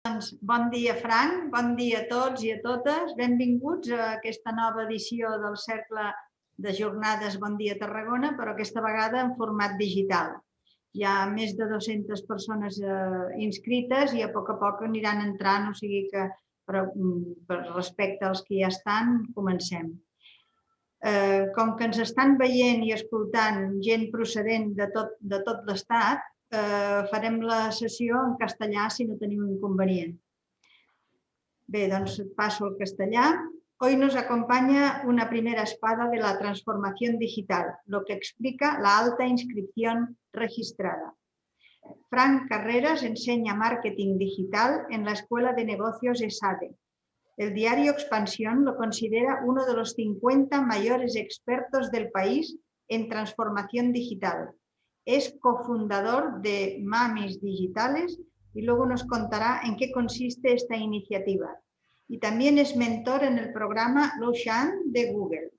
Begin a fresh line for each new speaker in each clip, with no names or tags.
Doncs bon dia, Frank, bon dia a tots i a totes. Benvinguts a aquesta nova edició del Cercle de Jornades Bon Dia Tarragona, però aquesta vegada en format digital. Hi ha més de 200 persones inscrites i a poc aniran entrant, o sigui que per respecte als que ja estan, comencem. Com que ens estan veient i escoltant gent procedent de tot l'Estat, farem la sessió en castellà si no teniu inconvenient. Bé, doncs passo al castellà. Hoy nos acompaña una primera espada de la transformación digital, lo que explica la alta inscripción registrada. Frank Carreras enseña marketing digital en la Escuela de Negocios ESADE. El diario Expansión lo considera uno de los 50 mayores expertos del país en transformación digital. Es cofundador de Mamis Digitales y luego nos contará en qué consiste esta iniciativa. Y también es mentor en el programa Lushan de Google.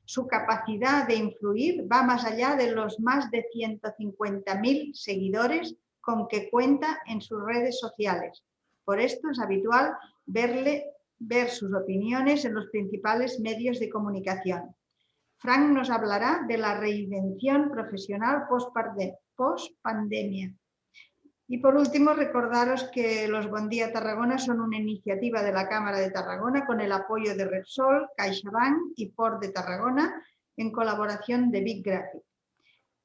Su capacidad de influir va más allá de los más de 150.000 seguidores con que cuenta en sus redes sociales. Por esto es habitual ver sus opiniones en los principales medios de comunicación. Frank nos hablará de la reinvención profesional post-pandemia. Y por último, recordaros que los Bon Dia Tarragona son una iniciativa de la Cámara de Tarragona con el apoyo de Repsol, CaixaBank y Port de Tarragona en colaboración de Big Graphic.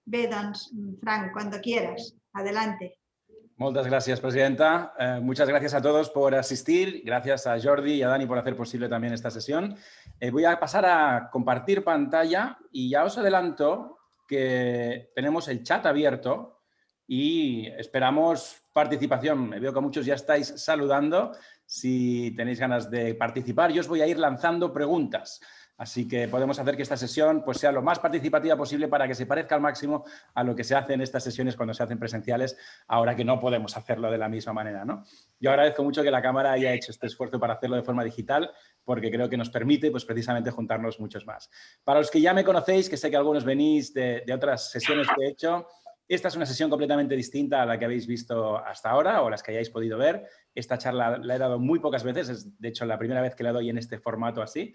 Bé, doncs, Frank, cuando quieras. Adelante.
Muchas gracias, Presidenta. Muchas gracias a todos por asistir. Gracias a Jordi y a Dani por hacer posible también esta sesión. Voy a pasar a compartir pantalla y ya os adelanto que tenemos el chat abierto y esperamos participación. Me veo que muchos ya estáis saludando. Si tenéis ganas de participar, yo os voy a ir lanzando preguntas. Así que podemos hacer que esta sesión pues, sea lo más participativa posible para que se parezca al máximo a lo que se hace en estas sesiones cuando se hacen presenciales, ahora que no podemos hacerlo de la misma manera, ¿no? Yo agradezco mucho que la Cámara haya hecho este esfuerzo para hacerlo de forma digital, porque creo que nos permite pues, precisamente juntarnos muchos más. Para los que ya me conocéis, que sé que algunos venís de otras sesiones que he hecho, esta es una sesión completamente distinta a la que habéis visto hasta ahora o las que hayáis podido ver. Esta charla la he dado muy pocas veces, es de hecho la primera vez que la doy en este formato así,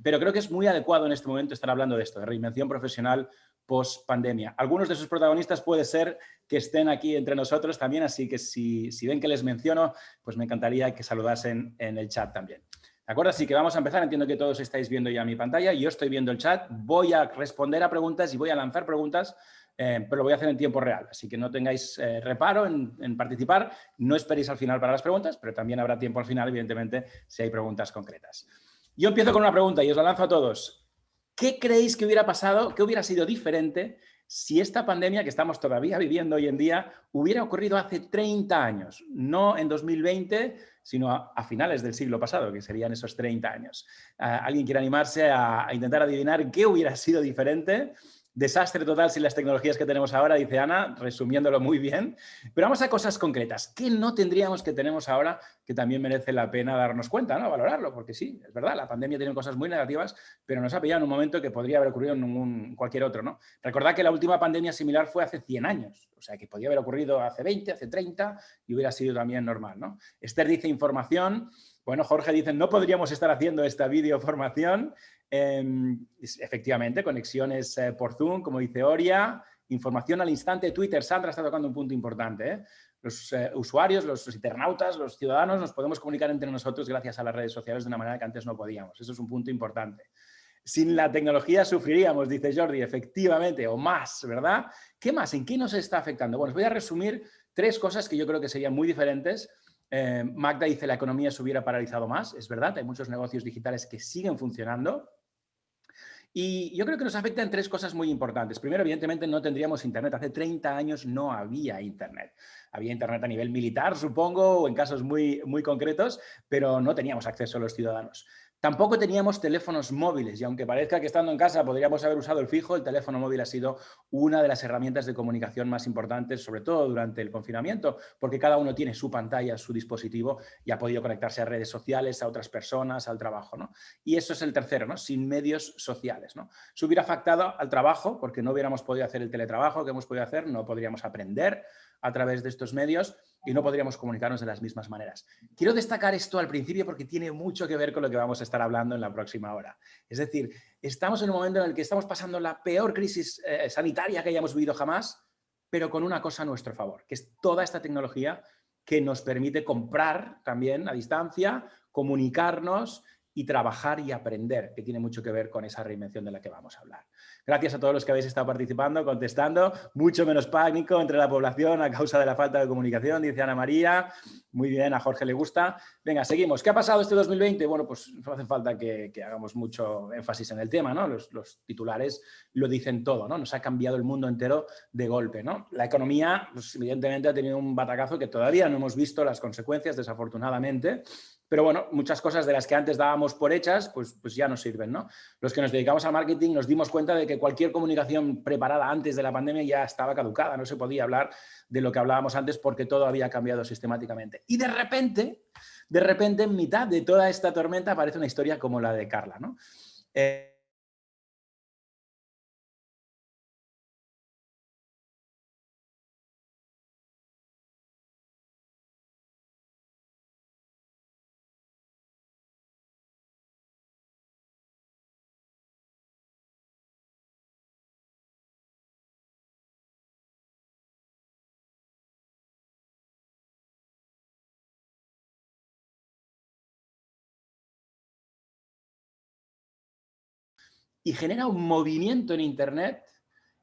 pero creo que es muy adecuado en este momento estar hablando de esto, de reinvención profesional post-pandemia. Algunos de sus protagonistas puede ser que estén aquí entre nosotros también, así que si ven que les menciono, pues me encantaría que saludasen en el chat también. ¿De acuerdo? Así que vamos a empezar. Entiendo que todos estáis viendo ya mi pantalla. Yo estoy viendo el chat. Voy a responder a preguntas y voy a lanzar preguntas, pero lo voy a hacer en tiempo real. Así que no tengáis reparo en participar. No esperéis al final para las preguntas, pero también habrá tiempo al final, evidentemente, si hay preguntas concretas. Yo empiezo con una pregunta y os la lanzo a todos. ¿Qué creéis que hubiera pasado, qué hubiera sido diferente si esta pandemia que estamos todavía viviendo hoy en día hubiera ocurrido hace 30 años? No en 2020, sino a finales del siglo pasado, que serían esos 30 años. ¿Alguien quiere animarse a intentar adivinar qué hubiera sido diferente? Desastre total sin las tecnologías que tenemos ahora, dice Ana, resumiéndolo muy bien. Pero vamos a cosas concretas. ¿Qué no tendríamos que tenemos ahora que también merece la pena darnos cuenta, ¿no? Valorarlo? Porque sí, es verdad, la pandemia tiene cosas muy negativas, pero nos ha pillado en un momento que podría haber ocurrido en cualquier otro, ¿no? Recordad que la última pandemia similar fue hace 100 años, o sea, que podría haber ocurrido hace 20, hace 30 y hubiera sido también normal, ¿no? Esther dice información. Bueno, Jorge dice, no podríamos estar haciendo esta videoformación. Efectivamente, conexiones por Zoom, como dice Oria, información al instante. Twitter, Sandra está tocando un punto importante. Los usuarios, los internautas, los ciudadanos nos podemos comunicar entre nosotros gracias a las redes sociales de una manera que antes no podíamos. Eso es un punto importante. Sin la tecnología sufriríamos, dice Jordi, efectivamente, o más, ¿verdad? ¿Qué más? ¿En qué nos está afectando? Bueno, os voy a resumir 3 cosas que yo creo que serían muy diferentes. Magda dice la economía se hubiera paralizado más. Es verdad, hay muchos negocios digitales que siguen funcionando. Y yo creo que nos afecta en 3 cosas muy importantes. Primero, evidentemente, no tendríamos Internet. Hace 30 años no había Internet. Había Internet a nivel militar, supongo, o en casos muy concretos, pero no teníamos acceso a los ciudadanos. Tampoco teníamos teléfonos móviles y aunque parezca que estando en casa podríamos haber usado el fijo, el teléfono móvil ha sido una de las herramientas de comunicación más importantes, sobre todo durante el confinamiento, porque cada uno tiene su pantalla, su dispositivo y ha podido conectarse a redes sociales, a otras personas, al trabajo, ¿no? Y eso es el tercero, ¿no? Sin medios sociales, ¿no? Se hubiera afectado al trabajo porque no hubiéramos podido hacer el teletrabajo que hemos podido hacer, no podríamos aprender a través de estos medios y no podríamos comunicarnos de las mismas maneras. Quiero destacar esto al principio porque tiene mucho que ver con lo que vamos a estar hablando en la próxima hora. Es decir, estamos en un momento en el que estamos pasando la peor crisis sanitaria que hayamos vivido jamás, pero con una cosa a nuestro favor, que es toda esta tecnología que nos permite comprar también a distancia, comunicarnos y trabajar y aprender, que tiene mucho que ver con esa reinvención de la que vamos a hablar. Gracias a todos los que habéis estado participando, contestando. Mucho menos pánico entre la población a causa de la falta de comunicación, dice Ana María. Muy bien, a Jorge le gusta. Venga, seguimos. ¿Qué ha pasado este 2020? Bueno, pues no hace falta que hagamos mucho énfasis en el tema, ¿no? Los titulares lo dicen todo, ¿no? Nos ha cambiado el mundo entero de golpe, ¿no? La economía, pues, evidentemente, ha tenido un batacazo que todavía no hemos visto las consecuencias, desafortunadamente. Pero bueno, muchas cosas de las que antes dábamos por hechas, pues ya nos sirven, ¿no? Los que nos dedicamos al marketing nos dimos cuenta de que cualquier comunicación preparada antes de la pandemia ya estaba caducada, no se podía hablar de lo que hablábamos antes porque todo había cambiado sistemáticamente. Y de repente, en mitad de toda esta tormenta aparece una historia como la de Carla, ¿no? Y genera un movimiento en Internet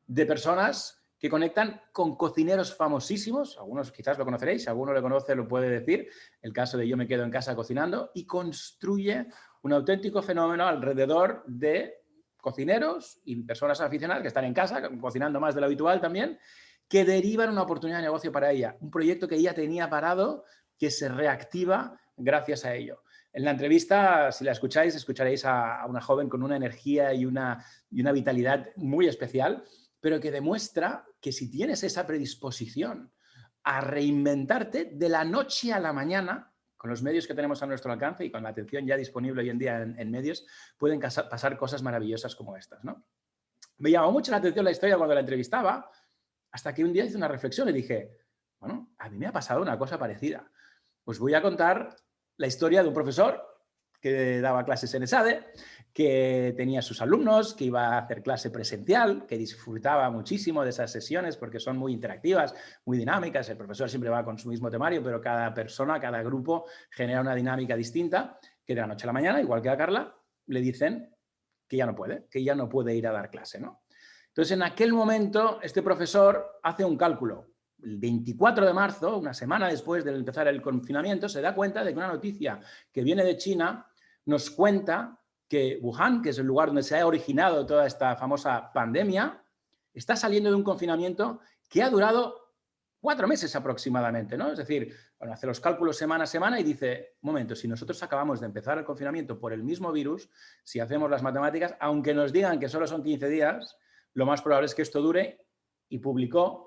de personas que conectan con cocineros famosísimos, algunos quizás lo conoceréis, si alguno lo conoce lo puede decir, el caso de Yo me quedo en casa cocinando, y construye un auténtico fenómeno alrededor de cocineros y personas aficionadas que están en casa, cocinando más de lo habitual también, que derivan una oportunidad de negocio para ella, un proyecto que ella tenía parado, que se reactiva gracias a ello. En la entrevista, si la escucháis, escucharéis a una joven con una energía y una vitalidad muy especial, pero que demuestra que si tienes esa predisposición a reinventarte de la noche a la mañana, con los medios que tenemos a nuestro alcance y con la atención ya disponible hoy en día en medios, pueden pasar cosas maravillosas como estas, ¿no? Me llamó mucho la atención la historia cuando la entrevistaba, hasta que un día hice una reflexión y dije, bueno, a mí me ha pasado una cosa parecida. Os voy a contar la historia de un profesor que daba clases en ESADE, que tenía sus alumnos, que iba a hacer clase presencial, que disfrutaba muchísimo de esas sesiones porque son muy interactivas, muy dinámicas. El profesor siempre va con su mismo temario, pero cada persona, cada grupo genera una dinámica distinta, que de la noche a la mañana, igual que a Carla, le dicen que ya no puede ir a dar clase, ¿no? Entonces, en aquel momento, este profesor hace un cálculo. El 24 de marzo, una semana después de empezar el confinamiento, se da cuenta de que una noticia que viene de China nos cuenta que Wuhan, que es el lugar donde se ha originado toda esta famosa pandemia, está saliendo de un confinamiento que ha durado 4 meses aproximadamente, ¿no? Es decir, bueno, hace los cálculos semana a semana y dice, un momento, si nosotros acabamos de empezar el confinamiento por el mismo virus, si hacemos las matemáticas, aunque nos digan que solo son 15 días, lo más probable es que esto dure, y publicó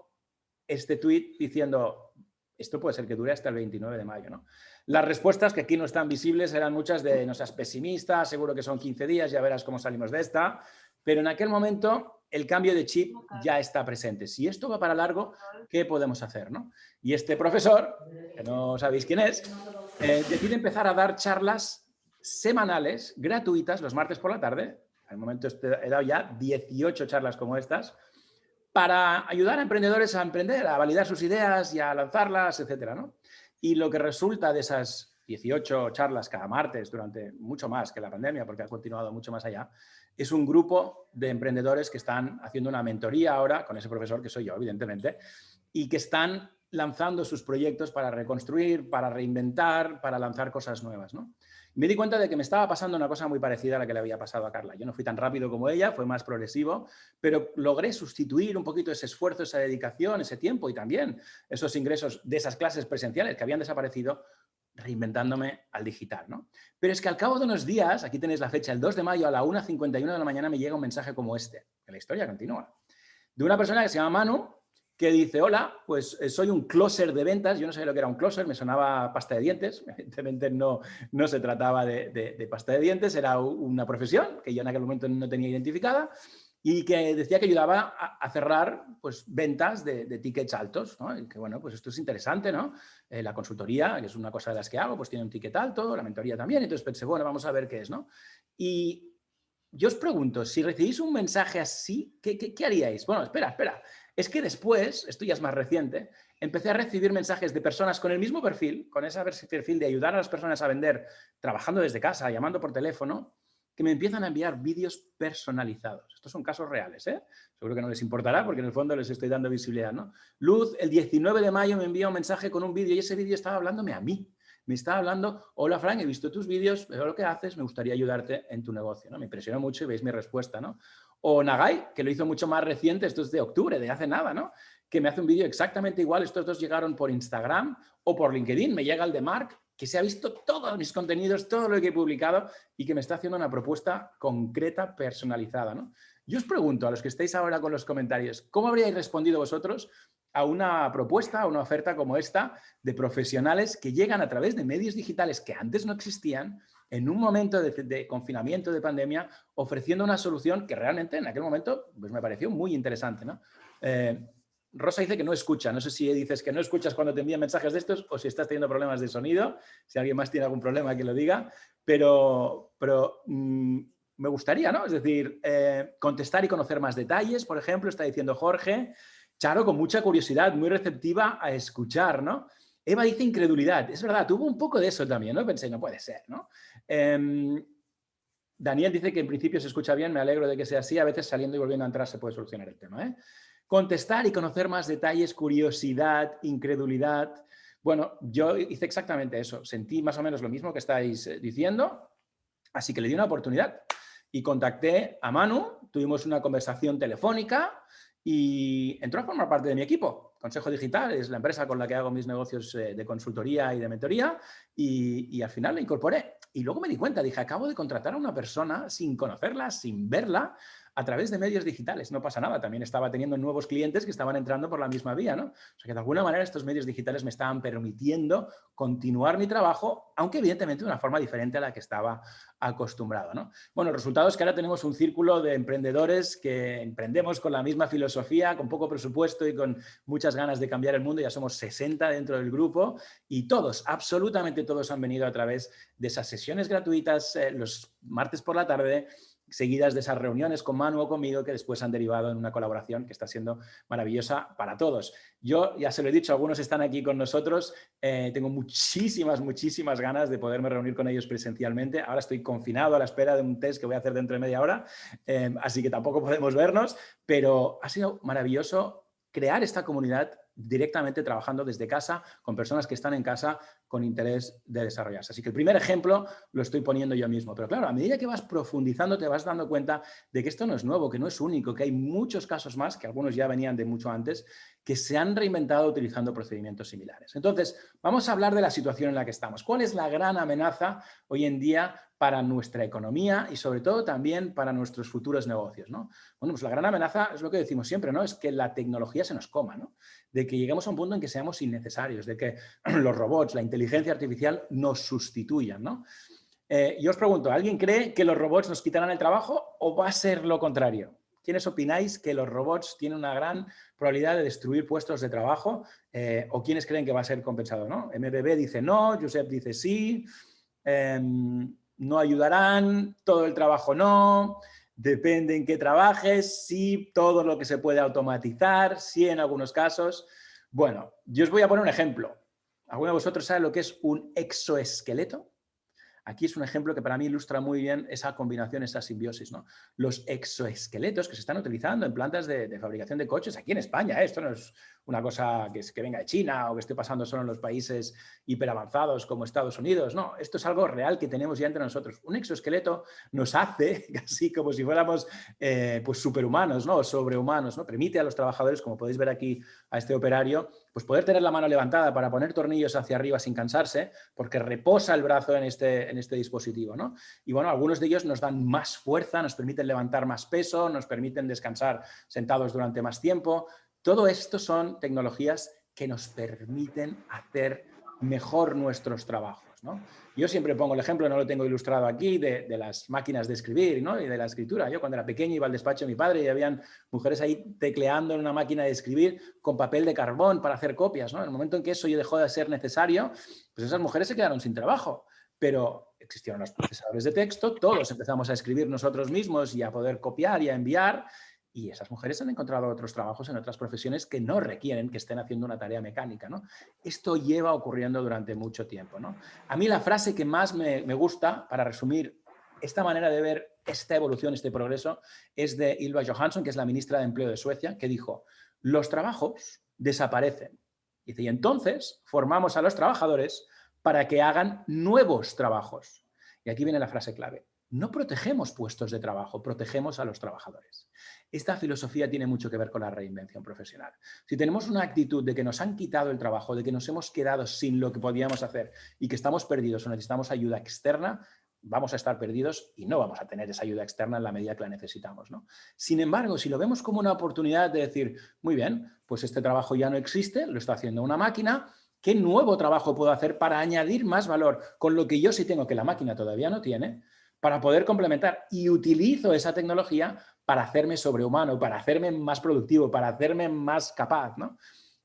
este tuit diciendo, esto puede ser que dure hasta el 29 de mayo, ¿no? Las respuestas, que aquí no están visibles, eran muchas de no seas pesimista, seguro que son 15 días, ya verás cómo salimos de esta. Pero en aquel momento el cambio de chip ya está presente. Si esto va para largo, ¿qué podemos hacer, no? Y este profesor, que no sabéis quién es, decide empezar a dar charlas semanales, gratuitas, los martes por la tarde. Al momento he dado ya 18 charlas como estas, para ayudar a emprendedores a emprender, a validar sus ideas y a lanzarlas, etcétera, ¿no? Y lo que resulta de esas 18 charlas cada martes durante mucho más que la pandemia, porque ha continuado mucho más allá, es un grupo de emprendedores que están haciendo una mentoría ahora con ese profesor, que soy yo, evidentemente, y que están lanzando sus proyectos para reconstruir, para reinventar, para lanzar cosas nuevas, ¿no? Me di cuenta de que me estaba pasando una cosa muy parecida a la que le había pasado a Carla. Yo no fui tan rápido como ella, fue más progresivo, pero logré sustituir un poquito ese esfuerzo, esa dedicación, ese tiempo y también esos ingresos de esas clases presenciales que habían desaparecido, reinventándome al digital, ¿no? Pero es que al cabo de unos días, aquí tenéis la fecha, el 2 de mayo a la 1:51 de la mañana me llega un mensaje como este, que la historia continúa, de una persona que se llama Manu, que dice, hola, pues soy un closer de ventas. Yo no sabía lo que era un closer, me sonaba pasta de dientes. Evidentemente no se trataba de pasta de dientes, era una profesión que yo en aquel momento no tenía identificada. y que decía que ayudaba a cerrar pues, ventas de tickets altos, ¿no? Y que bueno, pues esto es interesante, ¿no? La consultoría, que es una cosa de las que hago, pues tiene un ticket alto, la mentoría también, entonces pensé, bueno, vamos a ver qué es, ¿no? Y yo os pregunto, si recibís un mensaje así, ¿qué haríais? Bueno, espera. Es que después, esto ya es más reciente, empecé a recibir mensajes de personas con el mismo perfil, con ese perfil de ayudar a las personas a vender trabajando desde casa, llamando por teléfono, que me empiezan a enviar vídeos personalizados. Estos son casos reales, ¿eh? Seguro que no les importará porque en el fondo les estoy dando visibilidad, ¿no? Luz, el 19 de mayo me envía un mensaje con un vídeo y ese vídeo estaba hablándome a mí. Me estaba hablando, hola Frank, he visto tus vídeos, veo lo que haces, me gustaría ayudarte en tu negocio, ¿no? Me impresionó mucho y veis mi respuesta, ¿no? O Nagai, que lo hizo mucho más reciente, esto es de octubre, de hace nada, ¿no? Que me hace un vídeo exactamente igual, estos dos llegaron por Instagram o por LinkedIn, me llega el de Mark, que se ha visto todos mis contenidos, todo lo que he publicado y que me está haciendo una propuesta concreta, personalizada, ¿no? Yo os pregunto a los que estáis ahora con los comentarios, ¿cómo habríais respondido vosotros a una propuesta, a una oferta como esta de profesionales que llegan a través de medios digitales que antes no existían, en un momento de confinamiento, de pandemia, ofreciendo una solución que realmente en aquel momento pues me pareció muy interesante, ¿no? Rosa dice que no escucha. No sé si dices que no escuchas cuando te envían mensajes de estos o si estás teniendo problemas de sonido. Si alguien más tiene algún problema, que lo diga. Pero me gustaría, ¿no? Es decir, contestar y conocer más detalles, por ejemplo, está diciendo Jorge. Charo, con mucha curiosidad, muy receptiva a escuchar, ¿no? Eva dice incredulidad. Es verdad, tuvo un poco de eso también, ¿no? Pensé, no puede ser, ¿no? Daniel dice que en principio se escucha bien, me alegro de que sea así. A veces saliendo y volviendo a entrar se puede solucionar el tema, ¿eh? Contestar y conocer más detalles, curiosidad, incredulidad. Bueno, yo hice exactamente eso. Sentí más o menos lo mismo que estáis diciendo, así que le di una oportunidad y contacté a Manu, tuvimos una conversación telefónica y entró a formar parte de mi equipo. Consejo Digital es la empresa con la que hago mis negocios de consultoría y de mentoría y al final la incorporé. Y luego me di cuenta, dije, acabo de contratar a una persona sin conocerla, sin verla, a través de medios digitales. No pasa nada, también estaba teniendo nuevos clientes que estaban entrando por la misma vía, ¿no? O sea que de alguna manera estos medios digitales me estaban permitiendo continuar mi trabajo, aunque evidentemente de una forma diferente a la que estaba acostumbrado, ¿no? Bueno, el resultado es que ahora tenemos un círculo de emprendedores que emprendemos con la misma filosofía, con poco presupuesto y con muchas ganas de cambiar el mundo. Ya somos 60 dentro del grupo y todos, absolutamente todos han venido a través de esas sesiones gratuitas los martes por la tarde, seguidas de esas reuniones con Manu o conmigo que después han derivado en una colaboración que está siendo maravillosa para todos. Yo ya se lo he dicho, algunos están aquí con nosotros, tengo muchísimas ganas de poderme reunir con ellos presencialmente. Ahora estoy confinado a la espera de un test que voy a hacer dentro de media hora, así que tampoco podemos vernos, pero ha sido maravilloso crear esta comunidad directamente trabajando desde casa, con personas que están en casa con interés de desarrollarse. Así que el primer ejemplo lo estoy poniendo yo mismo. Pero claro, a medida que vas profundizando te vas dando cuenta de que esto no es nuevo, que no es único, que hay muchos casos más, que algunos ya venían de mucho antes, que se han reinventado utilizando procedimientos similares. Entonces, vamos a hablar de la situación en la que estamos. ¿Cuál es la gran amenaza hoy en día para nuestra economía y sobre todo también para nuestros futuros negocios, ¿no? Bueno, pues la gran amenaza es lo que decimos siempre, ¿no? Es que la tecnología se nos coma, ¿no? De que lleguemos a un punto en que seamos innecesarios, de que los robots, la inteligencia artificial nos sustituyan, ¿no? Yo os pregunto, ¿alguien cree que los robots nos quitarán el trabajo o va a ser lo contrario? ¿Quiénes opináis que los robots tienen una gran probabilidad de destruir puestos de trabajo? ¿O quiénes creen que va a ser compensado, ¿no? MBB dice no, Josep dice sí, no ayudarán, todo el trabajo no, depende en qué trabajes, sí, todo lo que se puede automatizar, sí en algunos casos. Bueno, yo os voy a poner un ejemplo. ¿Alguno de vosotros sabe lo que es un exoesqueleto? Aquí es un ejemplo que para mí ilustra muy bien esa combinación, esa simbiosis, ¿no? Los exoesqueletos que se están utilizando en plantas de fabricación de coches aquí en España. Esto no es una cosa que venga de China o que esté pasando solo en los países hiperavanzados como Estados Unidos. No, esto es algo real que tenemos ya entre nosotros. Un exoesqueleto nos hace casi como si fuéramos pues superhumanos, ¿no? O sobrehumanos, ¿no? Permite a los trabajadores, como podéis ver aquí a este operario, pues poder tener la mano levantada para poner tornillos hacia arriba sin cansarse, porque reposa el brazo en este dispositivo, ¿no? Y bueno, algunos de ellos nos dan más fuerza, nos permiten levantar más peso, nos permiten descansar sentados durante más tiempo. Todo esto son tecnologías que nos permiten hacer mejor nuestros trabajos. trabajos, ¿no? Yo siempre pongo el ejemplo, no lo tengo ilustrado aquí, de las máquinas de escribir, ¿no? Y de la escritura. Yo cuando era pequeño iba al despacho de mi padre y habían mujeres ahí tecleando en una máquina de escribir con papel de carbón para hacer copias, ¿no? En el momento en que eso dejó de ser necesario, pues esas mujeres se quedaron sin trabajo. Pero existieron los procesadores de texto, todos empezamos a escribir nosotros mismos y a poder copiar y a enviar. Y esas mujeres han encontrado otros trabajos en otras profesiones que no requieren que estén haciendo una tarea mecánica, ¿no? Esto lleva ocurriendo durante mucho tiempo, ¿no? A mí la frase que más me gusta para resumir esta manera de ver esta evolución, este progreso, es de Ylva Johansson, que es la ministra de Empleo de Suecia, que dijo: los trabajos desaparecen. Dice, y entonces formamos a los trabajadores para que hagan nuevos trabajos. Y aquí viene la frase clave. No protegemos puestos de trabajo, protegemos a los trabajadores. Esta filosofía tiene mucho que ver con la reinvención profesional. Si tenemos una actitud de que nos han quitado el trabajo, de que nos hemos quedado sin lo que podíamos hacer y que estamos perdidos o necesitamos ayuda externa, vamos a estar perdidos y no vamos a tener esa ayuda externa en la medida que la necesitamos, ¿no? Sin embargo, si lo vemos como una oportunidad de decir, muy bien, pues este trabajo ya no existe, lo está haciendo una máquina, ¿qué nuevo trabajo puedo hacer para añadir más valor con lo que yo sí tengo que la máquina todavía no tiene, para poder complementar? Y utilizo esa tecnología para hacerme sobrehumano, para hacerme más productivo, para hacerme más capaz, ¿no?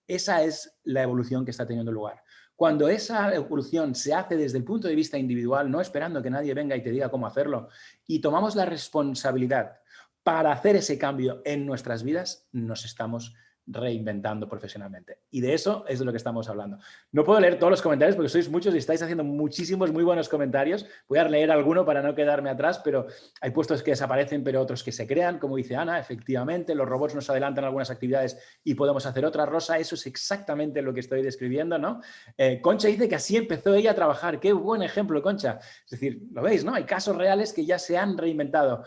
Esa es la evolución que está teniendo lugar. Cuando esa evolución se hace desde el punto de vista individual, no esperando que nadie venga y te diga cómo hacerlo, y tomamos la responsabilidad para hacer ese cambio en nuestras vidas, nos estamos reinventando profesionalmente. Y de eso es de lo que estamos hablando. No puedo leer todos los comentarios porque sois muchos y estáis haciendo muchísimos muy buenos comentarios. Voy a leer alguno para no quedarme atrás, pero hay puestos que desaparecen, pero otros que se crean. Como dice Ana, efectivamente, los robots nos adelantan algunas actividades y podemos hacer otras. Rosa, eso es exactamente lo que estoy describiendo, ¿no? Concha dice que así empezó ella a trabajar. Qué buen ejemplo, Concha. Es decir, lo veis, ¿no? Hay casos reales que ya se han reinventado.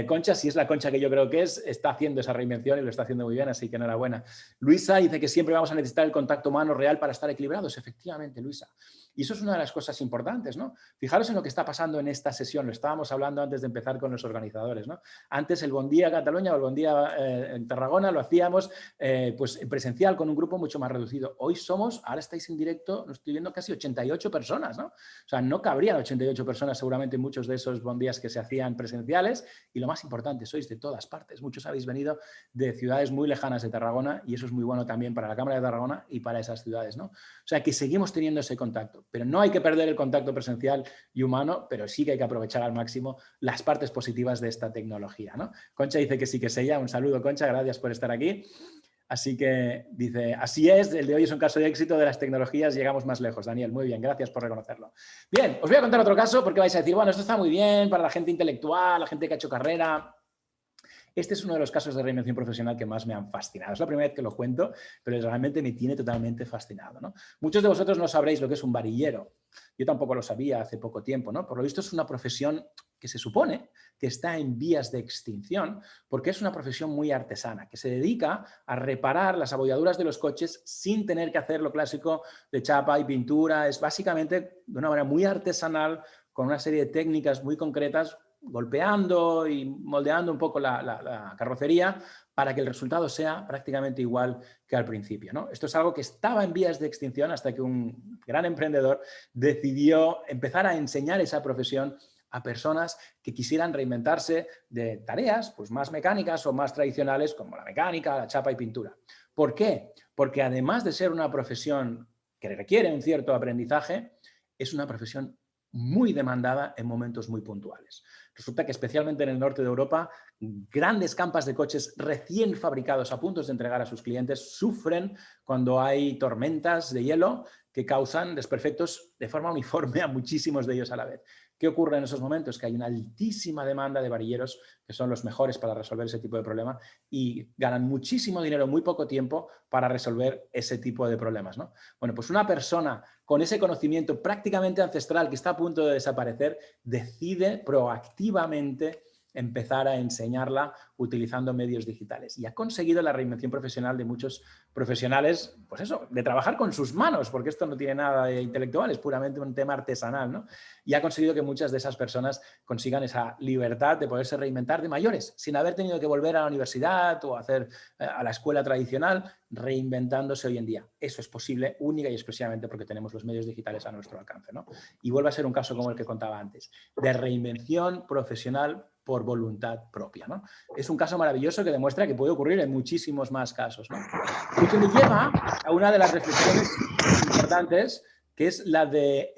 Concha, si es la Concha que yo creo que es, está haciendo esa reinvención y lo está haciendo muy bien, así que enhorabuena. Luisa dice que siempre vamos a necesitar el contacto humano real para estar equilibrados. Efectivamente, Luisa. Y eso es una de las cosas importantes, ¿no? Fijaros en lo que está pasando en esta sesión. Lo estábamos hablando antes de empezar con los organizadores, ¿no? Antes el Bon Día Cataluña o el Bon Día en Tarragona lo hacíamos pues presencial con un grupo mucho más reducido. Hoy somos, ahora estáis en directo, lo estoy viendo, casi 88 personas, ¿no? O sea, no cabrían 88 personas seguramente en muchos de esos Bon Días que se hacían presenciales. Y lo más importante, sois de todas partes. Muchos habéis venido de ciudades muy lejanas de Tarragona y eso es muy bueno también para la Cámara de Tarragona y para esas ciudades, ¿no? O sea, que seguimos teniendo ese contacto, pero no hay que perder el contacto presencial y humano, pero sí que hay que aprovechar al máximo las partes positivas de esta tecnología, ¿no? Concha dice que sí que es ella. Un saludo, Concha, gracias por estar aquí. Así que dice, así es, el de hoy es un caso de éxito de las tecnologías, llegamos más lejos. Daniel, muy bien, gracias por reconocerlo. Bien, os voy a contar otro caso porque vais a decir, bueno, esto está muy bien para la gente intelectual, la gente que ha hecho carrera. Este es uno de los casos de reinvención profesional que más me han fascinado. Es la primera vez que lo cuento, pero realmente me tiene totalmente fascinado, ¿no? Muchos de vosotros no sabréis lo que es un varillero. Yo tampoco lo sabía hace poco tiempo, ¿no? Por lo visto es una profesión que se supone que está en vías de extinción porque es una profesión muy artesana, que se dedica a reparar las abolladuras de los coches sin tener que hacer lo clásico de chapa y pintura. Es básicamente de una manera muy artesanal, con una serie de técnicas muy concretas, golpeando y moldeando un poco la carrocería para que el resultado sea prácticamente igual que al principio, ¿no? Esto es algo que estaba en vías de extinción hasta que un gran emprendedor decidió empezar a enseñar esa profesión a personas que quisieran reinventarse de tareas pues, más mecánicas o más tradicionales como la mecánica, la chapa y pintura. ¿Por qué? Porque además de ser una profesión que requiere un cierto aprendizaje, es una profesión muy demandada en momentos muy puntuales. Resulta que especialmente en el norte de Europa, grandes campas de coches recién fabricados a punto de entregar a sus clientes sufren cuando hay tormentas de hielo que causan desperfectos de forma uniforme a muchísimos de ellos a la vez. ¿Qué ocurre en esos momentos? Que hay una altísima demanda de varilleros que son los mejores para resolver ese tipo de problema y ganan muchísimo dinero en muy poco tiempo para resolver ese tipo de problemas, ¿no? Bueno, pues una persona con ese conocimiento prácticamente ancestral que está a punto de desaparecer decide proactivamente empezar a enseñarla utilizando medios digitales. Y ha conseguido la reinvención profesional de muchos profesionales, pues eso, de trabajar con sus manos, porque esto no tiene nada de intelectual, es puramente un tema artesanal, ¿no? Y ha conseguido que muchas de esas personas consigan esa libertad de poderse reinventar de mayores, sin haber tenido que volver a la universidad o hacer a la escuela tradicional, reinventándose hoy en día. Eso es posible única y exclusivamente porque tenemos los medios digitales a nuestro alcance, ¿no? Y vuelve a ser un caso como el que contaba antes, de reinvención profesional por voluntad propia, ¿no? Es un caso maravilloso que demuestra que puede ocurrir en muchísimos más casos, ¿no? Lo que me lleva a una de las reflexiones importantes, que es la de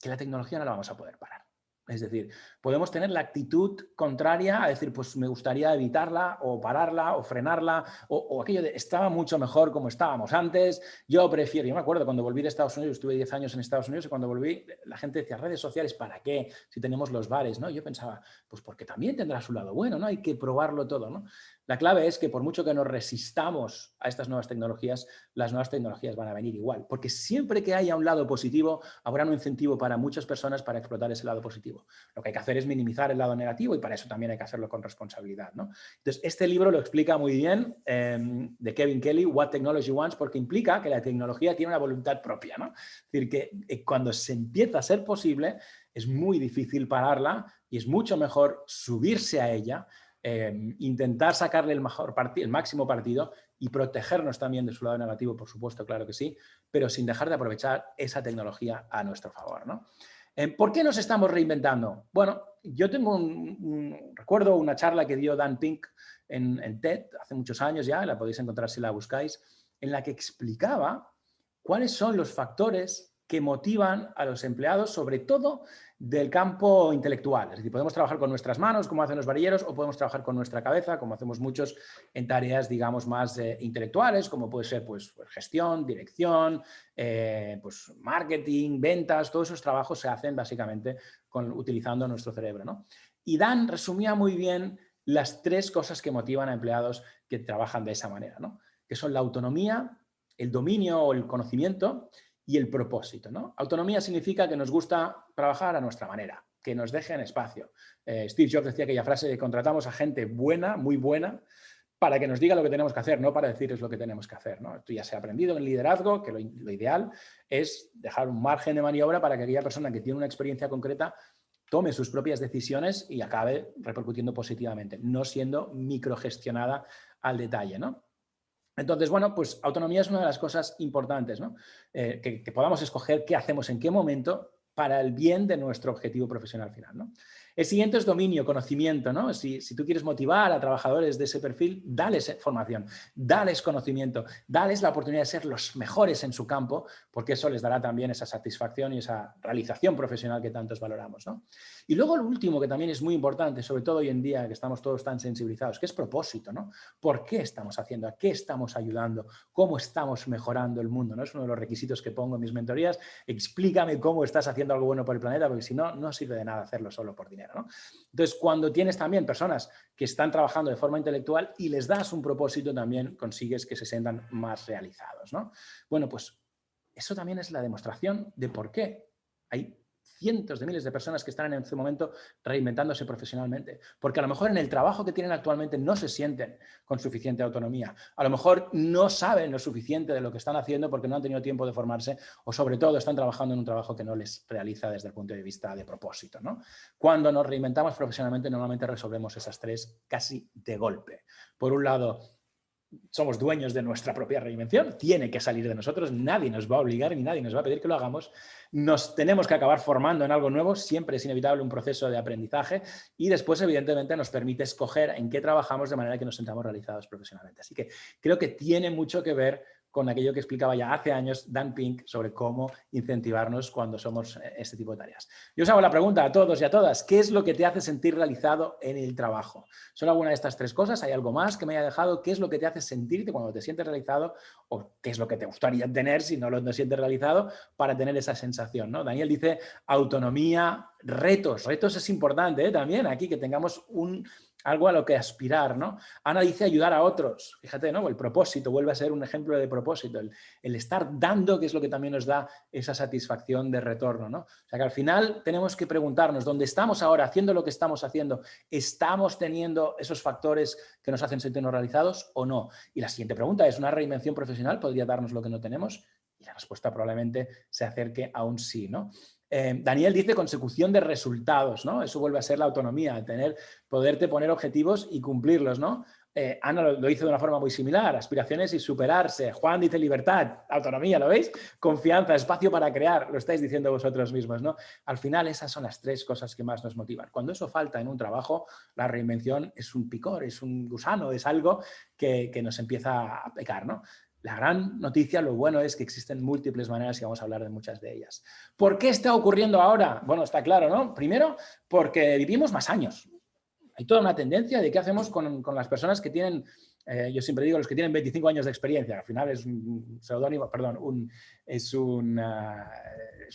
que la tecnología no la vamos a poder parar. Es decir, podemos tener la actitud contraria a decir, pues me gustaría evitarla o pararla o frenarla o aquello de estaba mucho mejor como estábamos antes, yo prefiero, yo me acuerdo cuando volví de Estados Unidos, estuve 10 años en Estados Unidos y cuando volví la gente decía, redes sociales, ¿para qué? Si tenemos los bares, ¿no? Yo pensaba, pues porque también tendrá su lado bueno, ¿no? Hay que probarlo todo, ¿no? La clave es que por mucho que nos resistamos a estas nuevas tecnologías, las nuevas tecnologías van a venir igual, porque siempre que haya un lado positivo, habrá un incentivo para muchas personas para explotar ese lado positivo. Lo que hay que hacer es minimizar el lado negativo y para eso también hay que hacerlo con responsabilidad, ¿no? Entonces, este libro lo explica muy bien de Kevin Kelly, What Technology Wants, porque implica que la tecnología tiene una voluntad propia, ¿no? Es decir, que cuando se empieza a ser posible, es muy difícil pararla y es mucho mejor subirse a ella, intentar sacarle el máximo partido y protegernos también de su lado negativo, por supuesto, claro que sí, pero sin dejar de aprovechar esa tecnología a nuestro favor, ¿no? ¿Por qué nos estamos reinventando? Bueno, yo tengo recuerdo una charla que dio Dan Pink en TED hace muchos años ya, la podéis encontrar si la buscáis, en la que explicaba cuáles son los factores que motivan a los empleados, sobre todo del campo intelectual. Es decir, podemos trabajar con nuestras manos, como hacen los varilleros, o podemos trabajar con nuestra cabeza, como hacemos muchos en tareas, digamos, más intelectuales, como puede ser pues, gestión, dirección, pues, marketing, ventas, todos esos trabajos se hacen básicamente utilizando nuestro cerebro, ¿no? Y Dan resumía muy bien las 3 cosas que motivan a empleados que trabajan de esa manera, ¿no? Que son la autonomía, el dominio o el conocimiento y el propósito, ¿no? Autonomía significa que nos gusta trabajar a nuestra manera, que nos dejen espacio. Steve Jobs decía aquella frase de contratamos a gente buena, muy buena, para que nos diga lo que tenemos que hacer, no para decirles lo que tenemos que hacer, ¿no? Esto ya se ha aprendido en liderazgo, que lo ideal es dejar un margen de maniobra para que aquella persona que tiene una experiencia concreta tome sus propias decisiones y acabe repercutiendo positivamente, no siendo microgestionada al detalle, ¿no? Entonces, bueno, pues autonomía es una de las cosas importantes, ¿no? Que podamos escoger qué hacemos en qué momento para el bien de nuestro objetivo profesional final, ¿no? El siguiente es dominio, conocimiento, ¿no? Si tú quieres motivar a trabajadores de ese perfil, dales formación, dales conocimiento, dales la oportunidad de ser los mejores en su campo, porque eso les dará también esa satisfacción y esa realización profesional que tantos valoramos, ¿no? Y luego lo último, que también es muy importante, sobre todo hoy en día que estamos todos tan sensibilizados, que es propósito, ¿no? ¿Por qué estamos haciendo? ¿A qué estamos ayudando? ¿Cómo estamos mejorando el mundo? ¿No? Es uno de los requisitos que pongo en mis mentorías. Explícame cómo estás haciendo algo bueno por el planeta, porque si no, no sirve de nada hacerlo solo por dinero, ¿no? Entonces, cuando tienes también personas que están trabajando de forma intelectual y les das un propósito, también consigues que se sientan más realizados, ¿no? Bueno, pues eso también es la demostración de por qué hay cientos de miles de personas que están en este momento reinventándose profesionalmente, porque a lo mejor en el trabajo que tienen actualmente no se sienten con suficiente autonomía, a lo mejor no saben lo suficiente de lo que están haciendo porque no han tenido tiempo de formarse o sobre todo están trabajando en un trabajo que no les realiza desde el punto de vista de propósito, ¿no? Cuando nos reinventamos profesionalmente normalmente resolvemos esas 3 casi de golpe. Por un lado, somos dueños de nuestra propia reinvención, tiene que salir de nosotros, nadie nos va a obligar ni nadie nos va a pedir que lo hagamos, nos tenemos que acabar formando en algo nuevo, siempre es inevitable un proceso de aprendizaje y después evidentemente nos permite escoger en qué trabajamos de manera que nos sintamos realizados profesionalmente. Así que creo que tiene mucho que ver con aquello que explicaba ya hace años Dan Pink sobre cómo incentivarnos cuando somos este tipo de tareas. Yo os hago la pregunta a todos y a todas, ¿qué es lo que te hace sentir realizado en el trabajo? ¿Son alguna de estas 3 cosas? ¿Hay algo más que me haya dejado? ¿Qué es lo que te hace sentirte cuando te sientes realizado? ¿O qué es lo que te gustaría tener si no lo sientes realizado para tener esa sensación, ¿no? Daniel dice autonomía, retos. Retos es importante, ¿eh? También aquí que tengamos algo a lo que aspirar, ¿no? Ana dice ayudar a otros. Fíjate, ¿no? El propósito vuelve a ser un ejemplo de propósito. El estar dando, que es lo que también nos da esa satisfacción de retorno, ¿no? O sea que al final tenemos que preguntarnos, ¿dónde estamos ahora haciendo lo que estamos haciendo? ¿Estamos teniendo esos factores que nos hacen sentirnos realizados o no? Y la siguiente pregunta es, ¿una reinvención profesional podría darnos lo que no tenemos? Y la respuesta probablemente se acerque a un sí, ¿no? Daniel dice consecución de resultados, ¿no? Eso vuelve a ser la autonomía, poderte poner objetivos y cumplirlos, ¿no? Ana lo hizo de una forma muy similar, aspiraciones y superarse. Juan dice libertad, autonomía, ¿lo veis? Confianza, espacio para crear, lo estáis diciendo vosotros mismos, ¿no? Al final esas son las 3 cosas que más nos motivan. Cuando eso falta en un trabajo, la reinvención es un picor, es un gusano, es algo que nos empieza a pecar, ¿no? La gran noticia, lo bueno es que existen múltiples maneras y vamos a hablar de muchas de ellas. ¿Por qué está ocurriendo ahora? Bueno, está claro, ¿no? Primero, porque vivimos más años. Hay toda una tendencia de qué hacemos con las personas que tienen, yo siempre digo, los que tienen 25 años de experiencia. Al final es un seudónimo, perdón, es una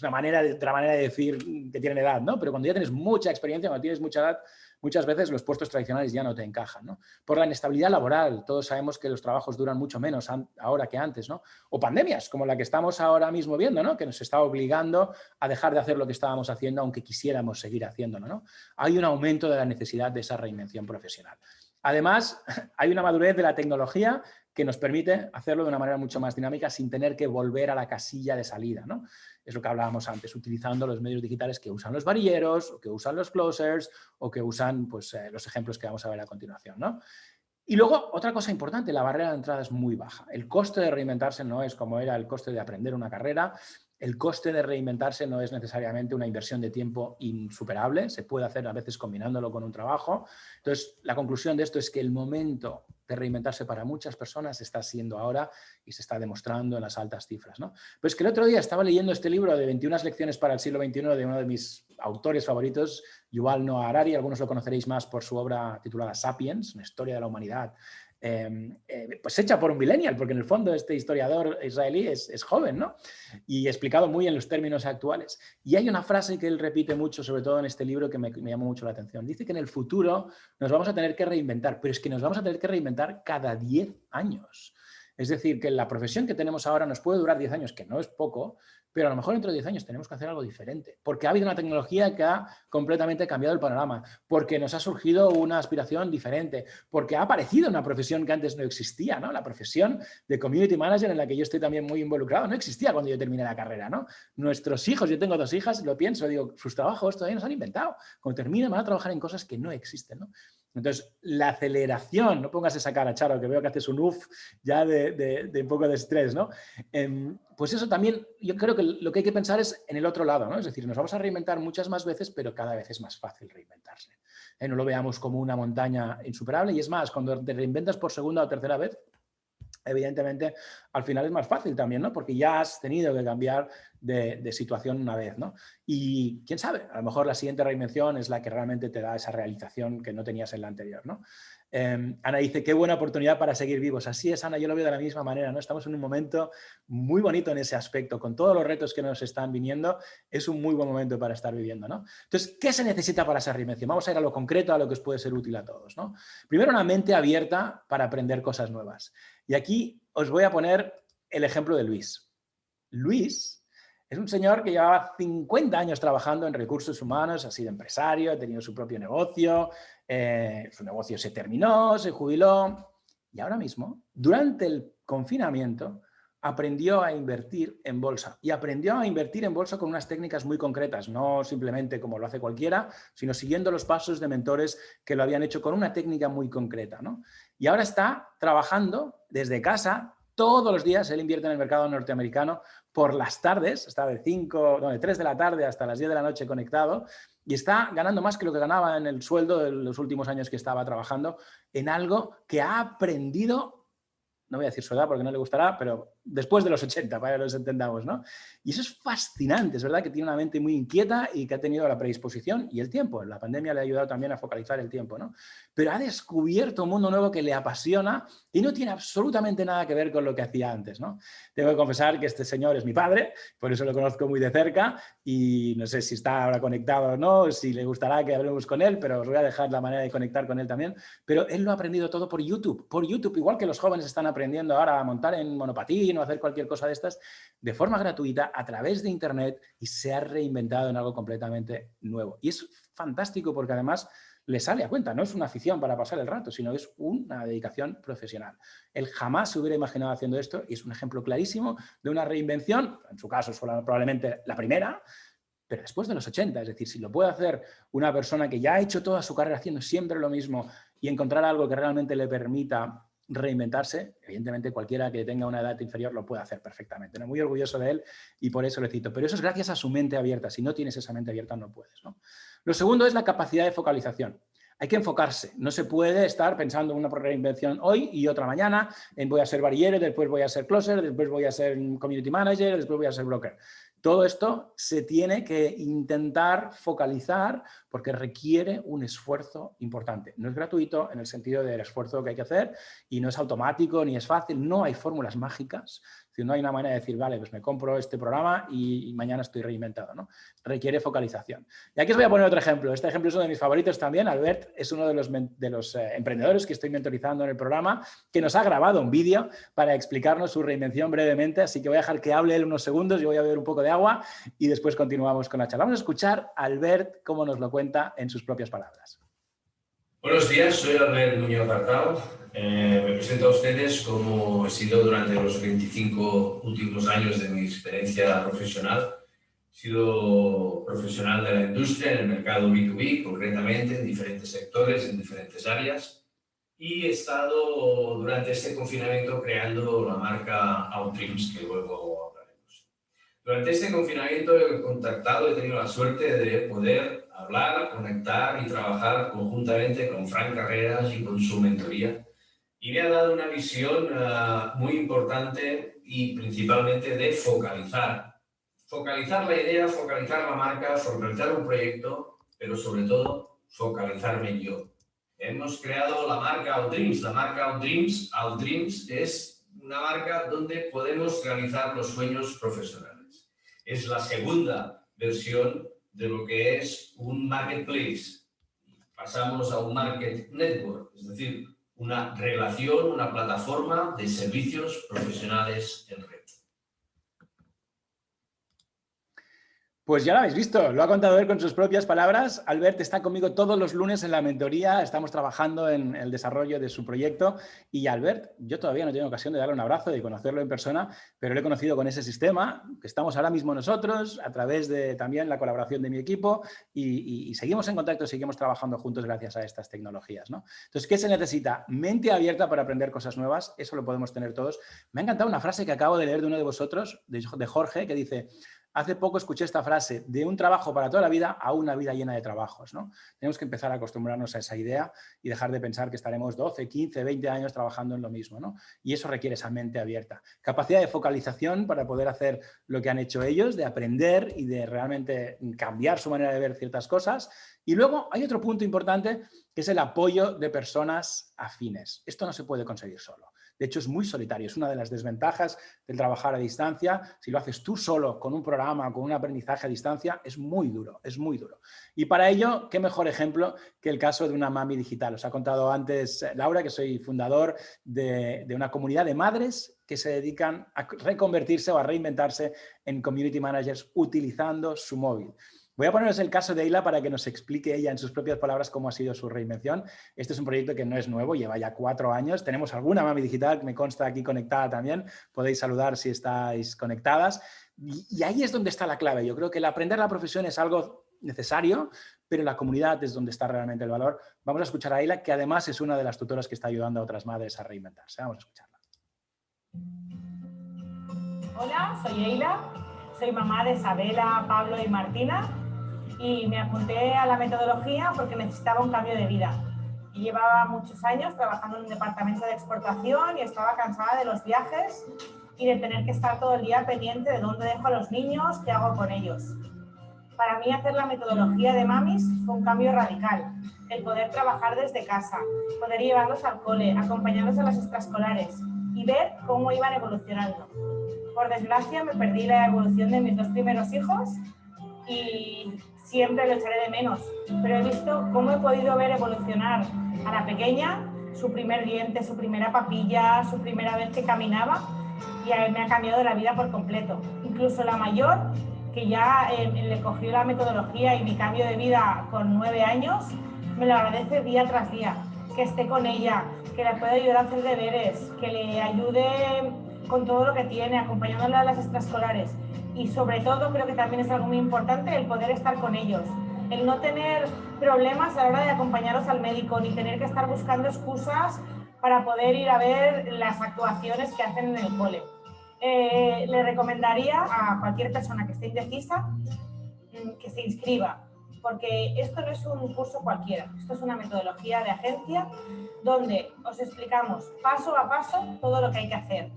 manera de decir que tienen edad, ¿no? Pero cuando ya tienes mucha experiencia, cuando tienes mucha edad, muchas veces los puestos tradicionales ya no te encajan, ¿no? Por la inestabilidad laboral, todos sabemos que los trabajos duran mucho menos ahora que antes, ¿no? O pandemias, como la que estamos ahora mismo viendo, ¿no? Que nos está obligando a dejar de hacer lo que estábamos haciendo, aunque quisiéramos seguir haciéndolo, ¿no? Hay un aumento de la necesidad de esa reinvención profesional. Además, hay una madurez de la tecnología que nos permite hacerlo de una manera mucho más dinámica sin tener que volver a la casilla de salida, ¿no? Es lo que hablábamos antes, utilizando los medios digitales que usan los varilleros, o que usan los closers, o que usan pues, los ejemplos que vamos a ver a continuación, ¿no? Y luego, otra cosa importante, la barrera de entrada es muy baja. El coste de reinventarse no es como era el coste de aprender una carrera. El coste de reinventarse no es necesariamente una inversión de tiempo insuperable. Se puede hacer a veces combinándolo con un trabajo. Entonces, la conclusión de esto es que el momento de reinventarse para muchas personas está siendo ahora y se está demostrando en las altas cifras, ¿no? Pues que el otro día estaba leyendo este libro de 21 lecciones para el siglo XXI de uno de mis autores favoritos, Yuval Noah Harari. Algunos lo conoceréis más por su obra titulada Sapiens, una historia de la humanidad, pues hecha por un millennial, porque en el fondo este historiador israelí es joven, ¿no? Y explicado muy en los términos actuales. Y hay una frase que él repite mucho, sobre todo en este libro, que me llamó mucho la atención. Dice que en el futuro nos vamos a tener que reinventar, pero es que nos vamos a tener que reinventar cada 10 años. Es decir, que la profesión que tenemos ahora nos puede durar 10 años, que no es poco, pero a lo mejor dentro de 10 años tenemos que hacer algo diferente, porque ha habido una tecnología que ha completamente cambiado el panorama, porque nos ha surgido una aspiración diferente, porque ha aparecido una profesión que antes no existía, ¿no? La profesión de community manager, en la que yo estoy también muy involucrado, no existía cuando yo terminé la carrera, ¿no? Nuestros hijos, yo tengo 2 hijas, lo pienso, digo, sus trabajos todavía nos han inventado. Cuando terminen van a trabajar en cosas que no existen, ¿no? Entonces, la aceleración, no pongas esa cara, Charo, que veo que haces un uff ya de un poco de estrés, ¿no? Pues eso también, yo creo que lo que hay que pensar es en el otro lado, ¿no? Es decir, nos vamos a reinventar muchas más veces, pero cada vez es más fácil reinventarse. No lo veamos como una montaña insuperable, y es más, cuando te reinventas por segunda o tercera vez, evidentemente al final es más fácil también, ¿no? Porque ya has tenido que cambiar de situación una vez, ¿no? Y quién sabe, a lo mejor la siguiente reinvención es la que realmente te da esa realización que no tenías en la anterior, ¿no? Ana dice, qué buena oportunidad para seguir vivos. Así es, Ana, yo lo veo de la misma manera, ¿no? Estamos en un momento muy bonito en ese aspecto, con todos los retos que nos están viniendo, es un muy buen momento para estar viviendo, ¿no? Entonces, ¿qué se necesita para esa reinvención? Vamos a ir a lo concreto, a lo que os puede ser útil a todos, ¿no? Primero, una mente abierta para aprender cosas nuevas. Y aquí os voy a poner el ejemplo de Luis. Luis es un señor que llevaba 50 años trabajando en recursos humanos, ha sido empresario, ha tenido su propio negocio, su negocio se terminó, se jubiló y ahora mismo, durante el confinamiento, aprendió a invertir en bolsa y aprendió a invertir en bolsa con unas técnicas muy concretas, no simplemente como lo hace cualquiera, sino siguiendo los pasos de mentores que lo habían hecho con una técnica muy concreta, ¿no? Y ahora está trabajando desde casa todos los días. Él invierte en el mercado norteamericano por las tardes, está de 3 de la tarde hasta las 10 de la noche conectado, y está ganando más que lo que ganaba en el sueldo de los últimos años que estaba trabajando en algo que ha aprendido, no voy a decir su edad porque no le gustará, pero después de los 80, para que los entendamos, ¿no? Y eso es fascinante, es verdad que tiene una mente muy inquieta y que ha tenido la predisposición y el tiempo. La pandemia le ha ayudado también a focalizar el tiempo, ¿no? Pero ha descubierto un mundo nuevo que le apasiona y no tiene absolutamente nada que ver con lo que hacía antes, ¿no? Tengo que confesar que este señor es mi padre, por eso lo conozco muy de cerca y no sé si está ahora conectado o no, si le gustará que hablemos con él, pero os voy a dejar la manera de conectar con él también. Pero él lo ha aprendido todo por YouTube, igual que los jóvenes están aprendiendo ahora a montar en monopatín o hacer cualquier cosa de estas, de forma gratuita, a través de Internet, y se ha reinventado en algo completamente nuevo. Y es fantástico porque además le sale a cuenta, no es una afición para pasar el rato, sino es una dedicación profesional. Él jamás se hubiera imaginado haciendo esto y es un ejemplo clarísimo de una reinvención, en su caso es probablemente la primera, pero después de los 80. Es decir, si lo puede hacer una persona que ya ha hecho toda su carrera haciendo siempre lo mismo y encontrar algo que realmente le permita reinventarse, evidentemente cualquiera que tenga una edad inferior lo puede hacer perfectamente, ¿no? Muy orgulloso de él y por eso le cito. Pero eso es gracias a su mente abierta. Si no tienes esa mente abierta no puedes, ¿no? Lo segundo es la capacidad de focalización. Hay que enfocarse. No se puede estar pensando en una reinvención hoy y otra mañana, en voy a ser barillero, después voy a ser closer, después voy a ser community manager, después voy a ser broker. Todo esto se tiene que intentar focalizar porque requiere un esfuerzo importante. No es gratuito en el sentido del esfuerzo que hay que hacer y no es automático ni es fácil. No hay fórmulas mágicas. No hay una manera de decir, vale, pues me compro este programa y mañana estoy reinventado, ¿no? Requiere focalización. Y aquí os voy a poner otro ejemplo. Este ejemplo es uno de mis favoritos también. Albert es uno de los emprendedores que estoy mentorizando en el programa, que nos ha grabado un vídeo para explicarnos su reinvención brevemente. Así que voy a dejar que hable él unos segundos, yo voy a beber un poco de agua y después continuamos con la charla. Vamos a escuchar a Albert cómo nos lo cuenta en sus propias palabras.
Buenos días, soy Albert Muñoz Artao. Me presento a ustedes como he sido durante los 25 últimos años de mi experiencia profesional. He sido profesional de la industria en el mercado B2B, concretamente en diferentes sectores, en diferentes áreas. Y he estado durante este confinamiento creando la marca Outdreams, que luego hablaremos. Durante este confinamiento he tenido la suerte de poder hablar, conectar y trabajar conjuntamente con Frank Carreras y con su mentoría. Y me ha dado una visión muy importante y principalmente de focalizar. Focalizar la idea, focalizar la marca, focalizar un proyecto, pero sobre todo focalizarme yo. Hemos creado la marca Outdreams. La marca Outdreams es una marca donde podemos realizar los sueños profesionales. Es la segunda versión de lo que es un marketplace. Pasamos a un market network, es decir, una relación, una plataforma de servicios profesionales en red.
Pues ya lo habéis visto, lo ha contado él con sus propias palabras. Albert está conmigo todos los lunes en la mentoría, estamos trabajando en el desarrollo de su proyecto y Albert, yo todavía no he tenido ocasión de darle un abrazo, de conocerlo en persona, pero lo he conocido con ese sistema que estamos ahora mismo nosotros, a través de también la colaboración de mi equipo y seguimos en contacto, seguimos trabajando juntos gracias a estas tecnologías, ¿no? Entonces, ¿qué se necesita? Mente abierta para aprender cosas nuevas, eso lo podemos tener todos. Me ha encantado una frase que acabo de leer de uno de vosotros, de Jorge, que dice: hace poco escuché esta frase, de un trabajo para toda la vida a una vida llena de trabajos, ¿no? Tenemos que empezar a acostumbrarnos a esa idea y dejar de pensar que estaremos 12, 15, 20 años trabajando en lo mismo, ¿no? Y eso requiere esa mente abierta. Capacidad de focalización para poder hacer lo que han hecho ellos, de aprender y de realmente cambiar su manera de ver ciertas cosas. Y luego hay otro punto importante que es el apoyo de personas afines. Esto no se puede conseguir solo. De hecho, es muy solitario. Es una de las desventajas del trabajar a distancia. Si lo haces tú solo, con un programa, con un aprendizaje a distancia, es muy duro, es muy duro. Y para ello, qué mejor ejemplo que el caso de una mami digital. Os ha contado antes Laura que soy fundador de una comunidad de madres que se dedican a reconvertirse o a reinventarse en community managers utilizando su móvil. Voy a poneros el caso de Eila para que nos explique ella en sus propias palabras cómo ha sido su reinvención. Este es un proyecto que no es nuevo, lleva ya 4 años. Tenemos alguna mami digital que me consta aquí conectada también. Podéis saludar si estáis conectadas. Y ahí es donde está la clave. Yo creo que el aprender la profesión es algo necesario, pero la comunidad es donde está realmente el valor. Vamos a escuchar a Eila, que además es una de las tutoras que está ayudando a otras madres a reinventarse. Vamos a escucharla.
Hola, soy Eila. Soy mamá de Isabela, Pablo y Martina. Y me apunté a la metodología porque necesitaba un cambio de vida. Y llevaba muchos años trabajando en un departamento de exportación y estaba cansada de los viajes y de tener que estar todo el día pendiente de dónde dejo a los niños, qué hago con ellos. Para mí hacer la metodología de Mamis fue un cambio radical. El poder trabajar desde casa, poder llevarlos al cole, acompañarlos a las extraescolares y ver cómo iban evolucionando. Por desgracia me perdí la evolución de mis 2 primeros hijos y siempre lo echaré de menos, pero he visto cómo he podido ver evolucionar a la pequeña, su primer diente, su primera papilla, su primera vez que caminaba, y me ha cambiado la vida por completo. Incluso la mayor, que ya le cogió la metodología y mi cambio de vida con 9 años, me lo agradece día tras día, que esté con ella, que le pueda ayudar a hacer deberes, que le ayude con todo lo que tiene, acompañándola a las extraescolares. y sobre todo creo que también es algo muy importante el poder estar con ellos, el no tener problemas a la hora de acompañarlos al médico, ni tener que estar buscando excusas para poder ir a ver las actuaciones que hacen en el cole. Le recomendaría a cualquier persona que esté indecisa que se inscriba, porque esto no es un curso cualquiera, esto es una metodología de agencia donde os explicamos paso a paso todo lo que hay que hacer.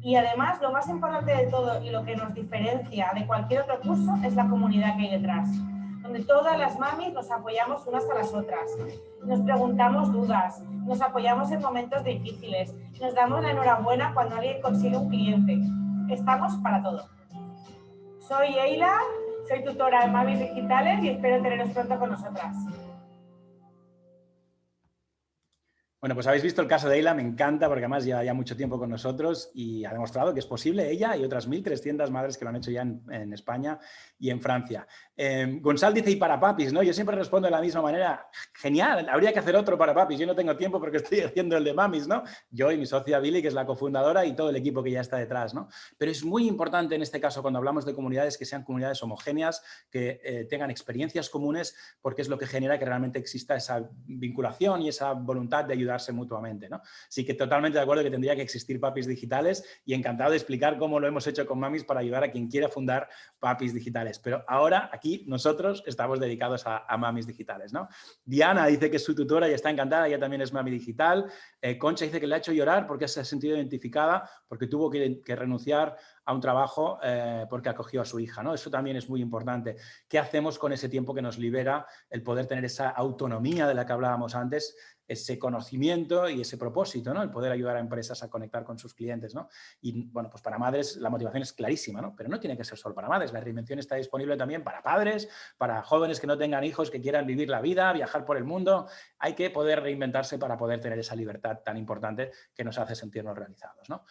Y además, lo más importante de todo y lo que nos diferencia de cualquier otro curso es la comunidad que hay detrás, donde todas las mamis nos apoyamos unas a las otras, nos preguntamos dudas, nos apoyamos en momentos difíciles, nos damos la enhorabuena cuando alguien consigue un cliente. Estamos para todo. Soy Eila, soy tutora de Mamis Digitales y espero teneros pronto con nosotras.
Bueno, pues habéis visto el caso de Eila, me encanta porque además lleva ya mucho tiempo con nosotros y ha demostrado que es posible ella y otras 1.300 madres que lo han hecho ya en España y en Francia. Gonzalo dice, y para papis, ¿no? Yo siempre respondo de la misma manera, genial, habría que hacer otro para papis, yo no tengo tiempo porque estoy haciendo el de mamis, ¿no? Yo y mi socia Billy, que es la cofundadora, y todo el equipo que ya está detrás, ¿no? Pero es muy importante en este caso, cuando hablamos de comunidades, que sean comunidades homogéneas, que tengan experiencias comunes, porque es lo que genera que realmente exista esa vinculación y esa voluntad de ayudarse mutuamente, ¿no? Así que totalmente de acuerdo que tendría que existir papis digitales y encantado de explicar cómo lo hemos hecho con mamis para ayudar a quien quiera fundar papis digitales. Pero ahora aquí nosotros estamos dedicados a mamis digitales, ¿no? Diana dice que es su tutora y está encantada, ella también es mami digital. Concha dice que le ha hecho llorar porque se ha sentido identificada, porque tuvo que renunciar a un trabajo porque acogió a su hija, ¿no? Eso también es muy importante. ¿Qué hacemos con ese tiempo que nos libera el poder tener esa autonomía de la que hablábamos antes, ese conocimiento y ese propósito, ¿no? El poder ayudar a empresas a conectar con sus clientes, ¿no? Y bueno, pues para madres la motivación es clarísima, ¿no? Pero no tiene que ser solo para madres, la reinvención está disponible también para padres, para jóvenes que no tengan hijos, que quieran vivir la vida, viajar por el mundo. Hay que poder reinventarse para poder tener esa libertad tan importante que nos hace sentirnos realizados, ¿no?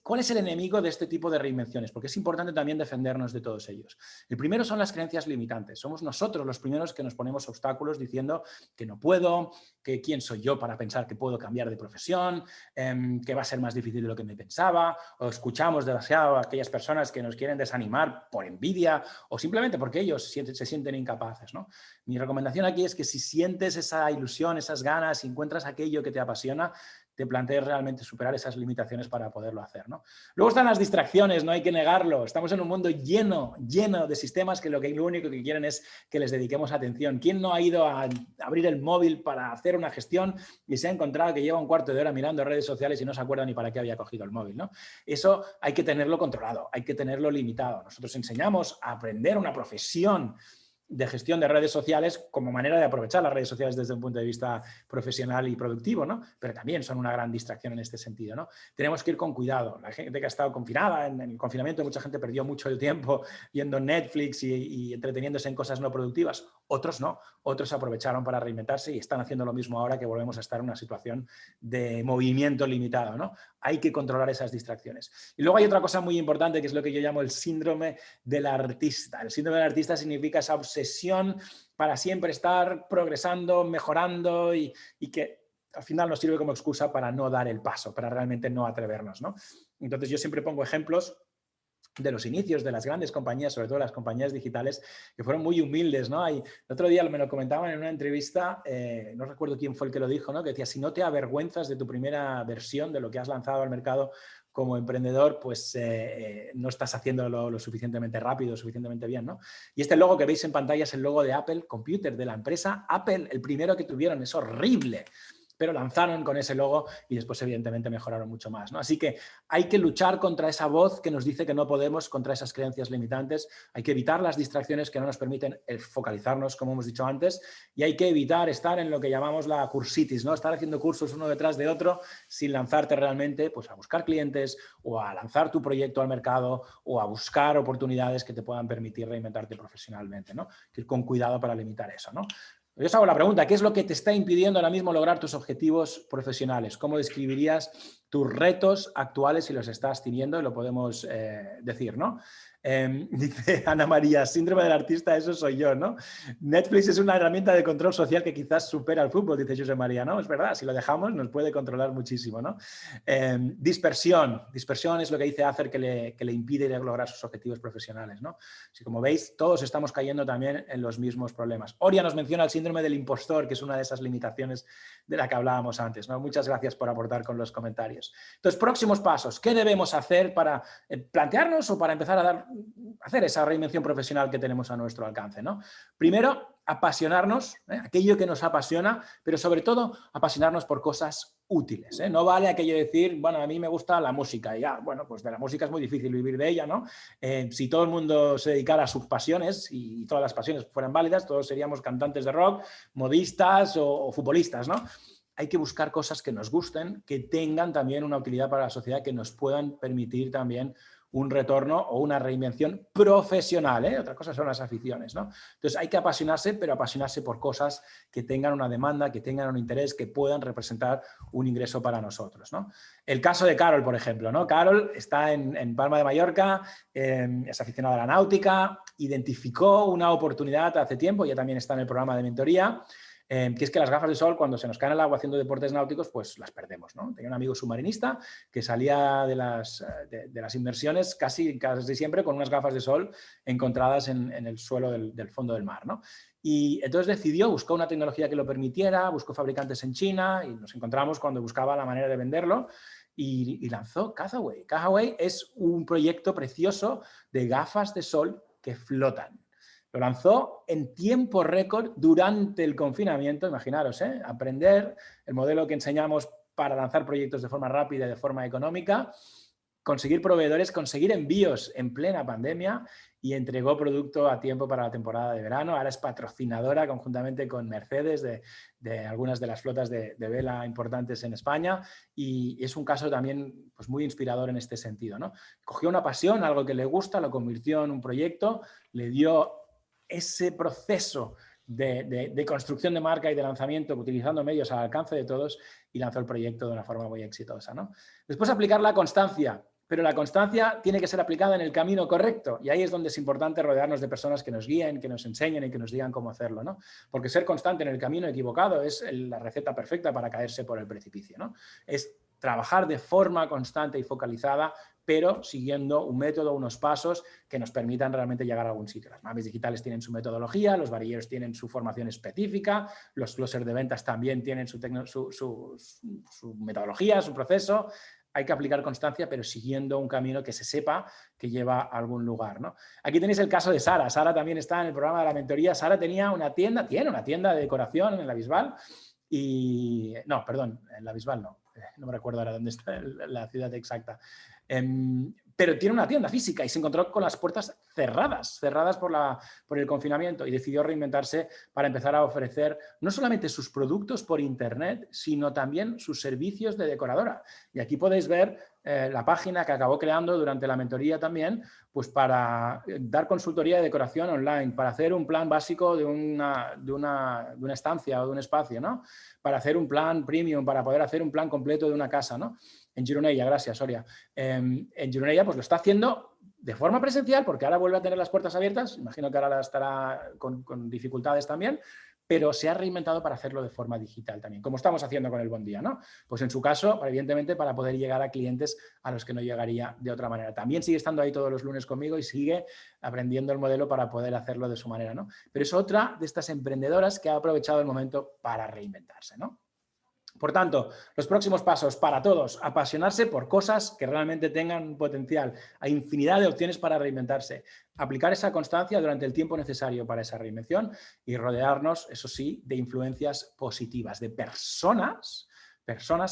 ¿Cuál es el enemigo de este tipo de reinvenciones? Porque es importante también defendernos de todos ellos. El primero son las creencias limitantes. Somos nosotros los primeros que nos ponemos obstáculos diciendo que no puedo, que quién soy yo para pensar que puedo cambiar de profesión, que va a ser más difícil de lo que me pensaba, o escuchamos demasiado a aquellas personas que nos quieren desanimar por envidia o simplemente porque ellos se sienten incapaces, ¿no? Mi recomendación aquí es que si sientes esa ilusión, esas ganas, si encuentras aquello que te apasiona, te plantees realmente superar esas limitaciones para poderlo hacer, ¿no? Luego están las distracciones, no hay que negarlo. Estamos en un mundo lleno de sistemas que lo único que quieren es que les dediquemos atención. ¿Quién no ha ido a abrir el móvil para hacer una gestión y se ha encontrado que lleva un cuarto de hora mirando redes sociales y no se acuerda ni para qué había cogido el móvil, ¿no? Eso hay que tenerlo controlado, hay que tenerlo limitado. Nosotros enseñamos a aprender una profesión de gestión de redes sociales como manera de aprovechar las redes sociales desde un punto de vista profesional y productivo, ¿no? Pero también son una gran distracción en este sentido, ¿no? Tenemos que ir con cuidado. La gente que ha estado confinada, en el confinamiento mucha gente perdió mucho el tiempo viendo Netflix y entreteniéndose en cosas no productivas. Otros no, otros aprovecharon para reinventarse y están haciendo lo mismo ahora que volvemos a estar en una situación de movimiento limitado, ¿no? Hay que controlar esas distracciones. Y luego hay otra cosa muy importante que es lo que yo llamo el síndrome del artista. El síndrome del artista significa esa obsesión para siempre estar progresando, mejorando y que al final nos sirve como excusa para no dar el paso, para realmente no atrevernos, ¿no? Entonces yo siempre pongo ejemplos de los inicios de las grandes compañías, sobre todo las compañías digitales, que fueron muy humildes, ¿no? El otro día me lo comentaban en una entrevista, no recuerdo quién fue el que lo dijo, ¿no? Que decía, si no te avergüenzas de tu primera versión, de lo que has lanzado al mercado como emprendedor, pues no estás haciéndolo lo suficientemente rápido, suficientemente bien, ¿no? Y este logo que veis en pantalla es el logo de Apple Computer, de la empresa Apple, el primero que tuvieron, es horrible. Pero lanzaron con ese logo y después evidentemente mejoraron mucho más, ¿no? Así que hay que luchar contra esa voz que nos dice que no podemos, contra esas creencias limitantes, hay que evitar las distracciones que no nos permiten focalizarnos, como hemos dicho antes, y hay que evitar estar en lo que llamamos la cursitis, ¿no? Estar haciendo cursos uno detrás de otro sin lanzarte realmente pues, a buscar clientes o a lanzar tu proyecto al mercado o a buscar oportunidades que te puedan permitir reinventarte profesionalmente, ¿no? Hay que ir con cuidado para limitar eso, ¿no? Yo os hago la pregunta, ¿qué es lo que te está impidiendo ahora mismo lograr tus objetivos profesionales? ¿Cómo describirías tus retos actuales si los estás teniendo, y lo podemos decir, ¿no? Dice Ana María, síndrome del artista, eso soy yo, ¿no? Netflix es una herramienta de control social que quizás supera al fútbol, dice José María, ¿no? Es verdad, si lo dejamos nos puede controlar muchísimo, ¿no? Dispersión es lo que dice Acer que le impide lograr sus objetivos profesionales, ¿no? Así como veis, todos estamos cayendo también en los mismos problemas. Oria nos menciona el síndrome del impostor, que es una de esas limitaciones de la que hablábamos antes, ¿no? Muchas gracias por aportar con los comentarios. Entonces, próximos pasos, ¿qué debemos hacer para plantearnos o para empezar a hacer esa reinvención profesional que tenemos a nuestro alcance, ¿no? Primero, apasionarnos, aquello que nos apasiona, pero sobre todo apasionarnos por cosas útiles. No vale aquello de decir, bueno, a mí me gusta la música y ya, bueno, pues de la música es muy difícil vivir de ella, ¿no? Si todo el mundo se dedicara a sus pasiones y todas las pasiones fueran válidas, todos seríamos cantantes de rock, modistas o futbolistas, ¿no? Hay que buscar cosas que nos gusten, que tengan también una utilidad para la sociedad, que nos puedan permitir también un retorno o una reinvención profesional, ¿eh? Otra cosa son las aficiones, ¿no? Entonces hay que apasionarse, pero apasionarse por cosas que tengan una demanda, que tengan un interés, que puedan representar un ingreso para nosotros, ¿no? El caso de Carol, por ejemplo, ¿no? Carol está en Palma de Mallorca, es aficionada a la náutica, identificó una oportunidad hace tiempo, ya también está en el programa de mentoría, que es que las gafas de sol, cuando se nos caen al agua haciendo deportes náuticos, pues las perdemos, ¿no? Tenía un amigo submarinista que salía de las inmersiones casi siempre con unas gafas de sol encontradas en el suelo del fondo del mar, ¿no? Y entonces buscó una tecnología que lo permitiera, buscó fabricantes en China y nos encontramos cuando buscaba la manera de venderlo y lanzó Cazaway. Cazaway es un proyecto precioso de gafas de sol que flotan. Lo lanzó en tiempo récord durante el confinamiento, imaginaros, aprender el modelo que enseñamos para lanzar proyectos de forma rápida y de forma económica, conseguir proveedores, conseguir envíos en plena pandemia y entregó producto a tiempo para la temporada de verano. Ahora es patrocinadora conjuntamente con Mercedes de algunas de las flotas de vela importantes en España y es un caso también pues, muy inspirador en este sentido, ¿no? Cogió una pasión, algo que le gusta, lo convirtió en un proyecto, le dio ese proceso de construcción de marca y de lanzamiento utilizando medios al alcance de todos y lanzó el proyecto de una forma muy exitosa, ¿no? Después aplicar la constancia, pero la constancia tiene que ser aplicada en el camino correcto y ahí es donde es importante rodearnos de personas que nos guíen, que nos enseñen y que nos digan cómo hacerlo, ¿no? Porque ser constante en el camino equivocado es la receta perfecta para caerse por el precipicio, ¿no? Es trabajar de forma constante y focalizada, pero siguiendo un método, unos pasos que nos permitan realmente llegar a algún sitio. Las mamis digitales tienen su metodología, los varilleros tienen su formación específica, los closers de ventas también tienen su metodología, su proceso. Hay que aplicar constancia, pero siguiendo un camino que se sepa que lleva a algún lugar, ¿no? Aquí tenéis el caso de Sara. Sara también está en el programa de la mentoría. Sara tiene una tienda de decoración en la Bisbal y... No, perdón, en la Bisbal no. No me recuerdo ahora dónde está la ciudad exacta. Pero tiene una tienda física y se encontró con las puertas cerradas por el confinamiento y decidió reinventarse para empezar a ofrecer no solamente sus productos por internet, sino también sus servicios de decoradora. Y aquí podéis ver la página que acabó creando durante la mentoría también, pues para dar consultoría de decoración online, para hacer un plan básico de una estancia o de un espacio, ¿no? Para hacer un plan premium, para poder hacer un plan completo de una casa, ¿no? En Gironella, gracias, Soria. En Gironella pues lo está haciendo de forma presencial porque ahora vuelve a tener las puertas abiertas, imagino que ahora estará con dificultades también, pero se ha reinventado para hacerlo de forma digital también, como estamos haciendo con el Bon Día, ¿no? Pues en su caso, evidentemente, para poder llegar a clientes a los que no llegaría de otra manera. También sigue estando ahí todos los lunes conmigo y sigue aprendiendo el modelo para poder hacerlo de su manera, ¿no? Pero es otra de estas emprendedoras que ha aprovechado el momento para reinventarse, ¿no? Por tanto, los próximos pasos para todos, apasionarse por cosas que realmente tengan potencial. Hay infinidad de opciones para reinventarse. Aplicar esa constancia durante el tiempo necesario para esa reinvención y rodearnos, eso sí, de influencias positivas, de personas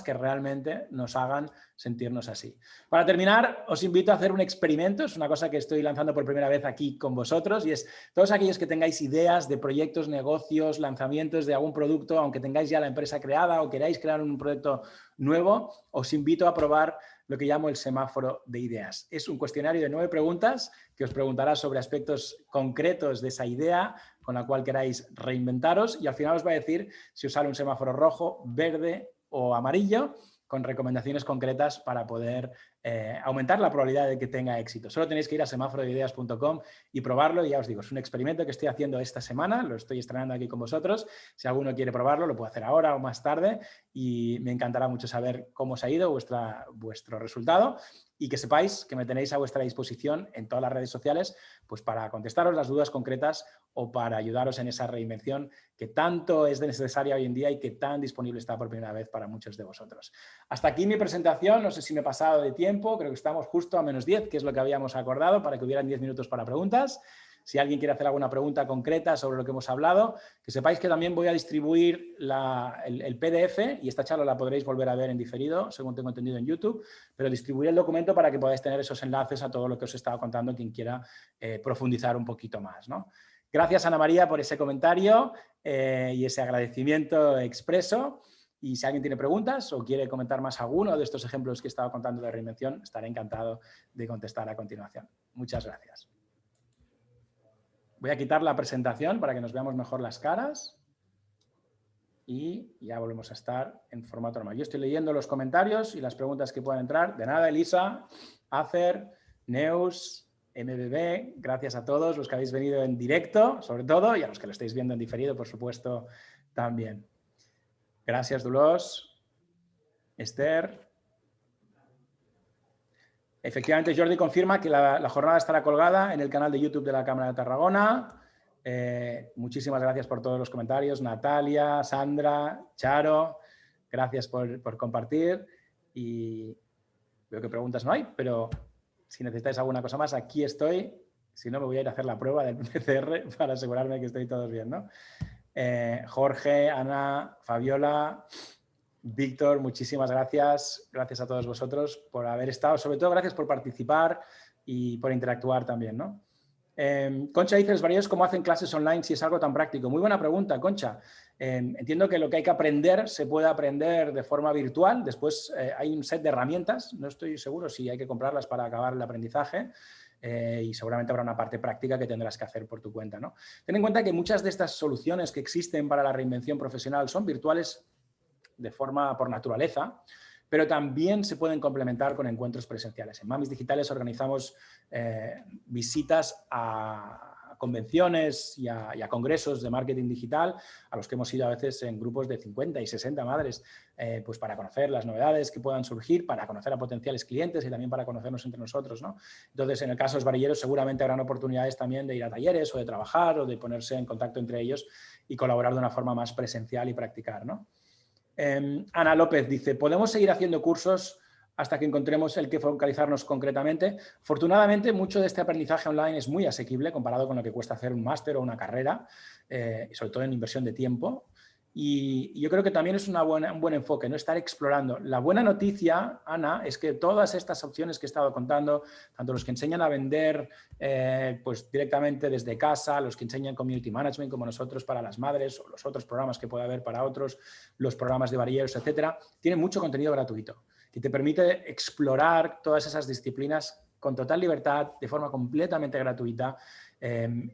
que realmente nos hagan sentirnos así. Para terminar, os invito a hacer un experimento, es una cosa que estoy lanzando por primera vez aquí con vosotros y es todos aquellos que tengáis ideas de proyectos, negocios, lanzamientos de algún producto, aunque tengáis ya la empresa creada o queráis crear un proyecto nuevo, os invito a probar lo que llamo el semáforo de ideas. Es un cuestionario de 9 preguntas que os preguntará sobre aspectos concretos de esa idea con la cual queráis reinventaros y al final os va a decir si os sale un semáforo rojo, verde o amarillo, con recomendaciones concretas para poder aumentar la probabilidad de que tenga éxito. Solo tenéis que ir a semáforodeideas.com y probarlo. Y ya os digo, es un experimento que estoy haciendo esta semana, lo estoy estrenando aquí con vosotros. Si alguno quiere probarlo, lo puede hacer ahora o más tarde y me encantará mucho saber cómo os ha ido vuestro resultado y que sepáis que me tenéis a vuestra disposición en todas las redes sociales pues para contestaros las dudas concretas o para ayudaros en esa reinvención que tanto es necesaria hoy en día y que tan disponible está por primera vez para muchos de vosotros. Hasta aquí mi presentación, no sé si me he pasado de tiempo, creo que estamos justo a -10, que es lo que habíamos acordado, para que hubieran 10 minutos para preguntas. Si alguien quiere hacer alguna pregunta concreta sobre lo que hemos hablado, que sepáis que también voy a distribuir el PDF y esta charla la podréis volver a ver en diferido, según tengo entendido en YouTube, pero distribuiré el documento para que podáis tener esos enlaces a todo lo que os he estado contando, quien quiera profundizar un poquito más, ¿no? Gracias, Ana María, por ese comentario y ese agradecimiento expreso. Y si alguien tiene preguntas o quiere comentar más alguno de estos ejemplos que he estado contando de reinvención, estaré encantado de contestar a continuación. Muchas gracias. Voy a quitar la presentación para que nos veamos mejor las caras y ya volvemos a estar en formato normal. Yo estoy leyendo los comentarios y las preguntas que puedan entrar. De nada, Elisa, Acer, Neus, MBB, gracias a todos los que habéis venido en directo, sobre todo, y a los que lo estáis viendo en diferido, por supuesto, también. Gracias, Dolors, Esther. Efectivamente, Jordi confirma que la jornada estará colgada en el canal de YouTube de la Cámara de Tarragona. Muchísimas gracias por todos los comentarios. Natalia, Sandra, Charo, gracias por compartir. Y veo que preguntas no hay, pero si necesitáis alguna cosa más, aquí estoy. Si no, me voy a ir a hacer la prueba del PCR para asegurarme que estoy todos bien, ¿no? Jorge, Ana, Fabiola, Víctor, muchísimas gracias. Gracias a todos vosotros por haber estado. Sobre todo, gracias por participar y por interactuar también, ¿no? Concha dice, los varios, ¿cómo hacen clases online si es algo tan práctico? Muy buena pregunta, Concha. Entiendo que lo que hay que aprender se puede aprender de forma virtual. Después hay un set de herramientas. No estoy seguro si hay que comprarlas para acabar el aprendizaje. Y seguramente habrá una parte práctica que tendrás que hacer por tu cuenta, ¿no? Ten en cuenta que muchas de estas soluciones que existen para la reinvención profesional son virtuales de forma por naturaleza, pero también se pueden complementar con encuentros presenciales. En Mamis Digitales organizamos visitas a convenciones y a congresos de marketing digital, a los que hemos ido a veces en grupos de 50 y 60 madres, pues para conocer las novedades que puedan surgir, para conocer a potenciales clientes y también para conocernos entre nosotros, ¿no? Entonces, en el caso de los varilleros, seguramente habrán oportunidades también de ir a talleres o de trabajar o de ponerse en contacto entre ellos y colaborar de una forma más presencial y practicar, ¿no? Ana López dice, ¿podemos seguir haciendo cursos hasta que encontremos el que focalizarnos concretamente? Afortunadamente, mucho de este aprendizaje online es muy asequible comparado con lo que cuesta hacer un máster o una carrera, sobre todo en inversión de tiempo. Y yo creo que también es un buen enfoque, ¿no? Estar explorando. La buena noticia, Ana, es que todas estas opciones que he estado contando, tanto los que enseñan a vender pues directamente desde casa, los que enseñan community management como nosotros para las madres o los otros programas que puede haber para otros, los programas de varilleros, etcétera, tienen mucho contenido gratuito que te permite explorar todas esas disciplinas con total libertad, de forma completamente gratuita.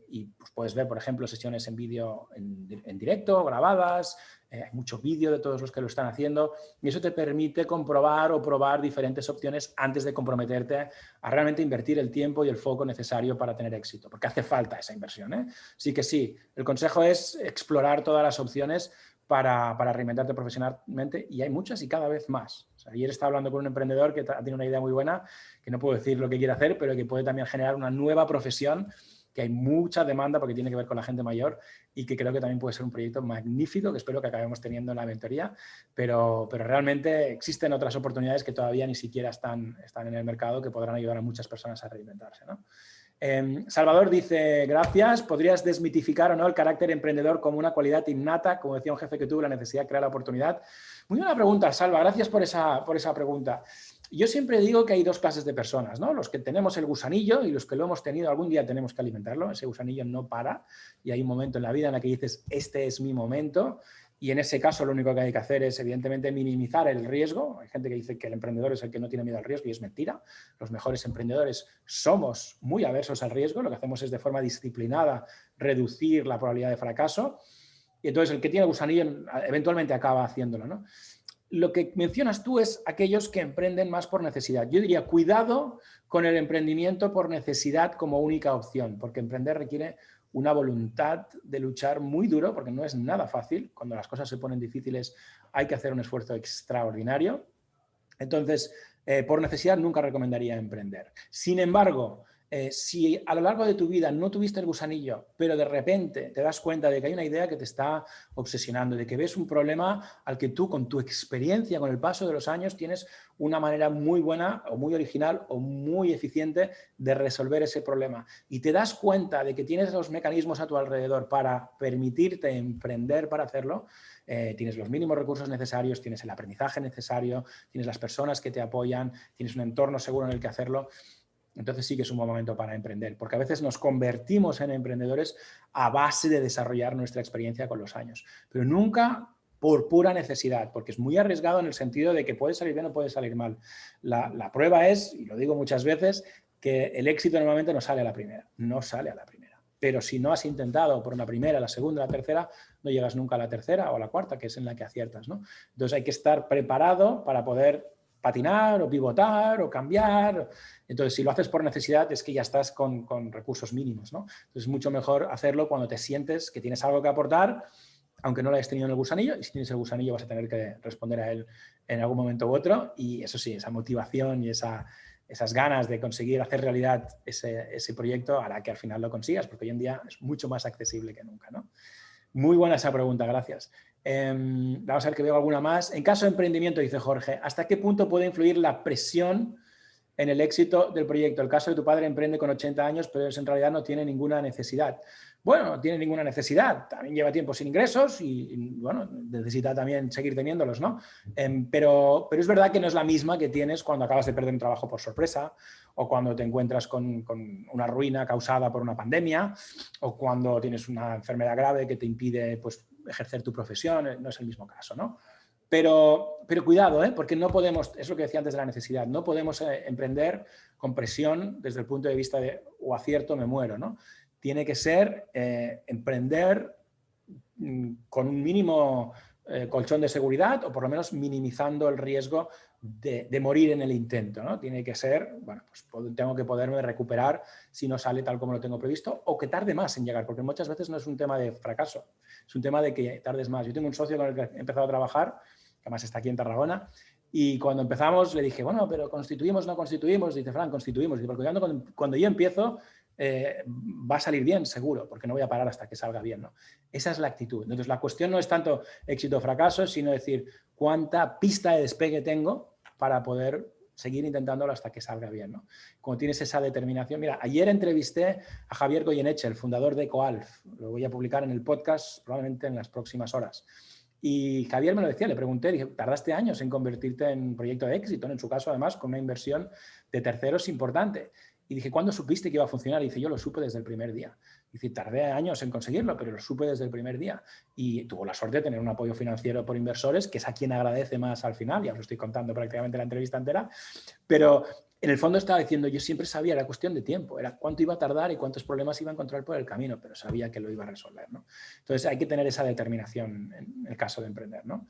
Y pues puedes ver, por ejemplo, sesiones en vídeo en directo, grabadas, hay mucho vídeo de todos los que lo están haciendo y eso te permite comprobar o probar diferentes opciones antes de comprometerte a realmente invertir el tiempo y el foco necesario para tener éxito, porque hace falta esa inversión, ¿eh? Sí que sí, el consejo es explorar todas las opciones para reinventarte profesionalmente y hay muchas y cada vez más. O sea, ayer estaba hablando con un emprendedor que tiene una idea muy buena, que no puedo decir lo que quiere hacer, pero que puede también generar una nueva profesión, que hay mucha demanda porque tiene que ver con la gente mayor y que creo que también puede ser un proyecto magnífico que espero que acabemos teniendo en la mentoría, pero realmente existen otras oportunidades que todavía ni siquiera están en el mercado que podrán ayudar a muchas personas a reinventarse, ¿no? Salvador dice, gracias, ¿podrías desmitificar o no el carácter emprendedor como una cualidad innata? Como decía un jefe que tuvo la necesidad de crear la oportunidad. Muy buena pregunta, Salva, gracias por esa pregunta. Yo siempre digo que hay dos clases de personas, ¿no? Los que tenemos el gusanillo y los que lo hemos tenido, algún día tenemos que alimentarlo, ese gusanillo no para y hay un momento en la vida en el que dices, este es mi momento. Y en ese caso lo único que hay que hacer es, evidentemente, minimizar el riesgo. Hay gente que dice que el emprendedor es el que no tiene miedo al riesgo y es mentira. Los mejores emprendedores somos muy aversos al riesgo. Lo que hacemos es, de forma disciplinada, reducir la probabilidad de fracaso. Y entonces el que tiene gusanillo eventualmente acaba haciéndolo, ¿no? lo que mencionas tú es aquellos que emprenden más por necesidad. Yo diría, cuidado con el emprendimiento por necesidad como única opción, porque emprender requiere una voluntad de luchar muy duro, porque no es nada fácil. Cuando las cosas se ponen difíciles hay que hacer un esfuerzo extraordinario. Entonces, por necesidad nunca recomendaría emprender. Sin embargo, si a lo largo de tu vida no tuviste el gusanillo, pero de repente te das cuenta de que hay una idea que te está obsesionando, de que ves un problema al que tú, con tu experiencia, con el paso de los años, tienes una manera muy buena o muy original o muy eficiente de resolver ese problema, y te das cuenta de que tienes los mecanismos a tu alrededor para permitirte emprender para hacerlo, tienes los mínimos recursos necesarios, tienes el aprendizaje necesario, tienes las personas que te apoyan, tienes un entorno seguro en el que hacerlo. Entonces sí que es un buen momento para emprender, porque a veces nos convertimos en emprendedores a base de desarrollar nuestra experiencia con los años, pero nunca por pura necesidad, porque es muy arriesgado en el sentido de que puede salir bien o puede salir mal. La prueba es, y lo digo muchas veces, que el éxito normalmente no sale a la primera, no sale a la primera. Pero si no has intentado por una primera, la segunda, la tercera, no llegas nunca a la tercera o a la cuarta, que es en la que aciertas, ¿no? Entonces hay que estar preparado para poder patinar o pivotar o cambiar. Entonces, si lo haces por necesidad, es que ya estás con recursos mínimos, ¿no? Entonces, es mucho mejor hacerlo cuando te sientes que tienes algo que aportar, aunque no lo hayas tenido en el gusanillo, y si tienes el gusanillo vas a tener que responder a él en algún momento u otro, y eso sí, esa motivación y esas ganas de conseguir hacer realidad ese proyecto hará que al final lo consigas, porque hoy en día es mucho más accesible que nunca, ¿no? Muy buena esa pregunta, gracias. Vamos a ver que veo alguna más. En caso de emprendimiento, dice Jorge, ¿hasta qué punto puede influir la presión en el éxito del proyecto? El caso de tu padre emprende con 80 años, pero en realidad no tiene ninguna necesidad. Bueno, no tiene ninguna necesidad. También lleva tiempo sin ingresos y bueno, necesita también seguir teniéndolos, ¿no? Pero es verdad que no es la misma que tienes cuando acabas de perder un trabajo por sorpresa, o cuando te encuentras con una ruina causada por una pandemia, o cuando tienes una enfermedad grave que te impide, pues, ejercer tu profesión. No es el mismo caso, ¿no? Pero cuidado, porque no podemos, es lo que decía antes de la necesidad, no podemos emprender con presión desde el punto de vista de o acierto o me muero, ¿no? Tiene que ser emprender con un mínimo colchón de seguridad, o por lo menos minimizando el riesgo de morir en el intento, ¿no? Tiene que ser, bueno, pues tengo que poderme recuperar si no sale tal como lo tengo previsto, o que tarde más en llegar, porque muchas veces no es un tema de fracaso, es un tema de que tardes más. Yo tengo un socio con el que he empezado a trabajar, que además está aquí en Tarragona, y cuando empezamos le dije, bueno, pero ¿constituimos o no constituimos? Dice, Fran, constituimos. Dice, porque cuando yo empiezo va a salir bien, seguro, porque no voy a parar hasta que salga bien, ¿no? Esa es la actitud. Entonces, la cuestión no es tanto éxito o fracaso, sino decir cuánta pista de despegue tengo para poder seguir intentándolo hasta que salga bien, ¿no? Cuando tienes esa determinación. Mira, ayer entrevisté a Javier Goyeneche, el fundador de Ecoalf. Lo voy a publicar en el podcast probablemente en las próximas horas. Y Javier me lo decía, le pregunté, dije, tardaste años en convertirte en un proyecto de éxito, ¿no? En su caso, además, con una inversión de terceros importante. Y dije, ¿cuándo supiste que iba a funcionar? Y dice, yo lo supe desde el primer día. Dice, tardé años en conseguirlo, pero lo supe desde el primer día. Y tuvo la suerte de tener un apoyo financiero por inversores, que es a quien agradece más al final. Ya os lo estoy contando prácticamente la entrevista entera. Pero en el fondo estaba diciendo, yo siempre sabía, era cuestión de tiempo, era cuánto iba a tardar y cuántos problemas iba a encontrar por el camino, pero sabía que lo iba a resolver, ¿no? Entonces hay que tener esa determinación en el caso de emprender, ¿no?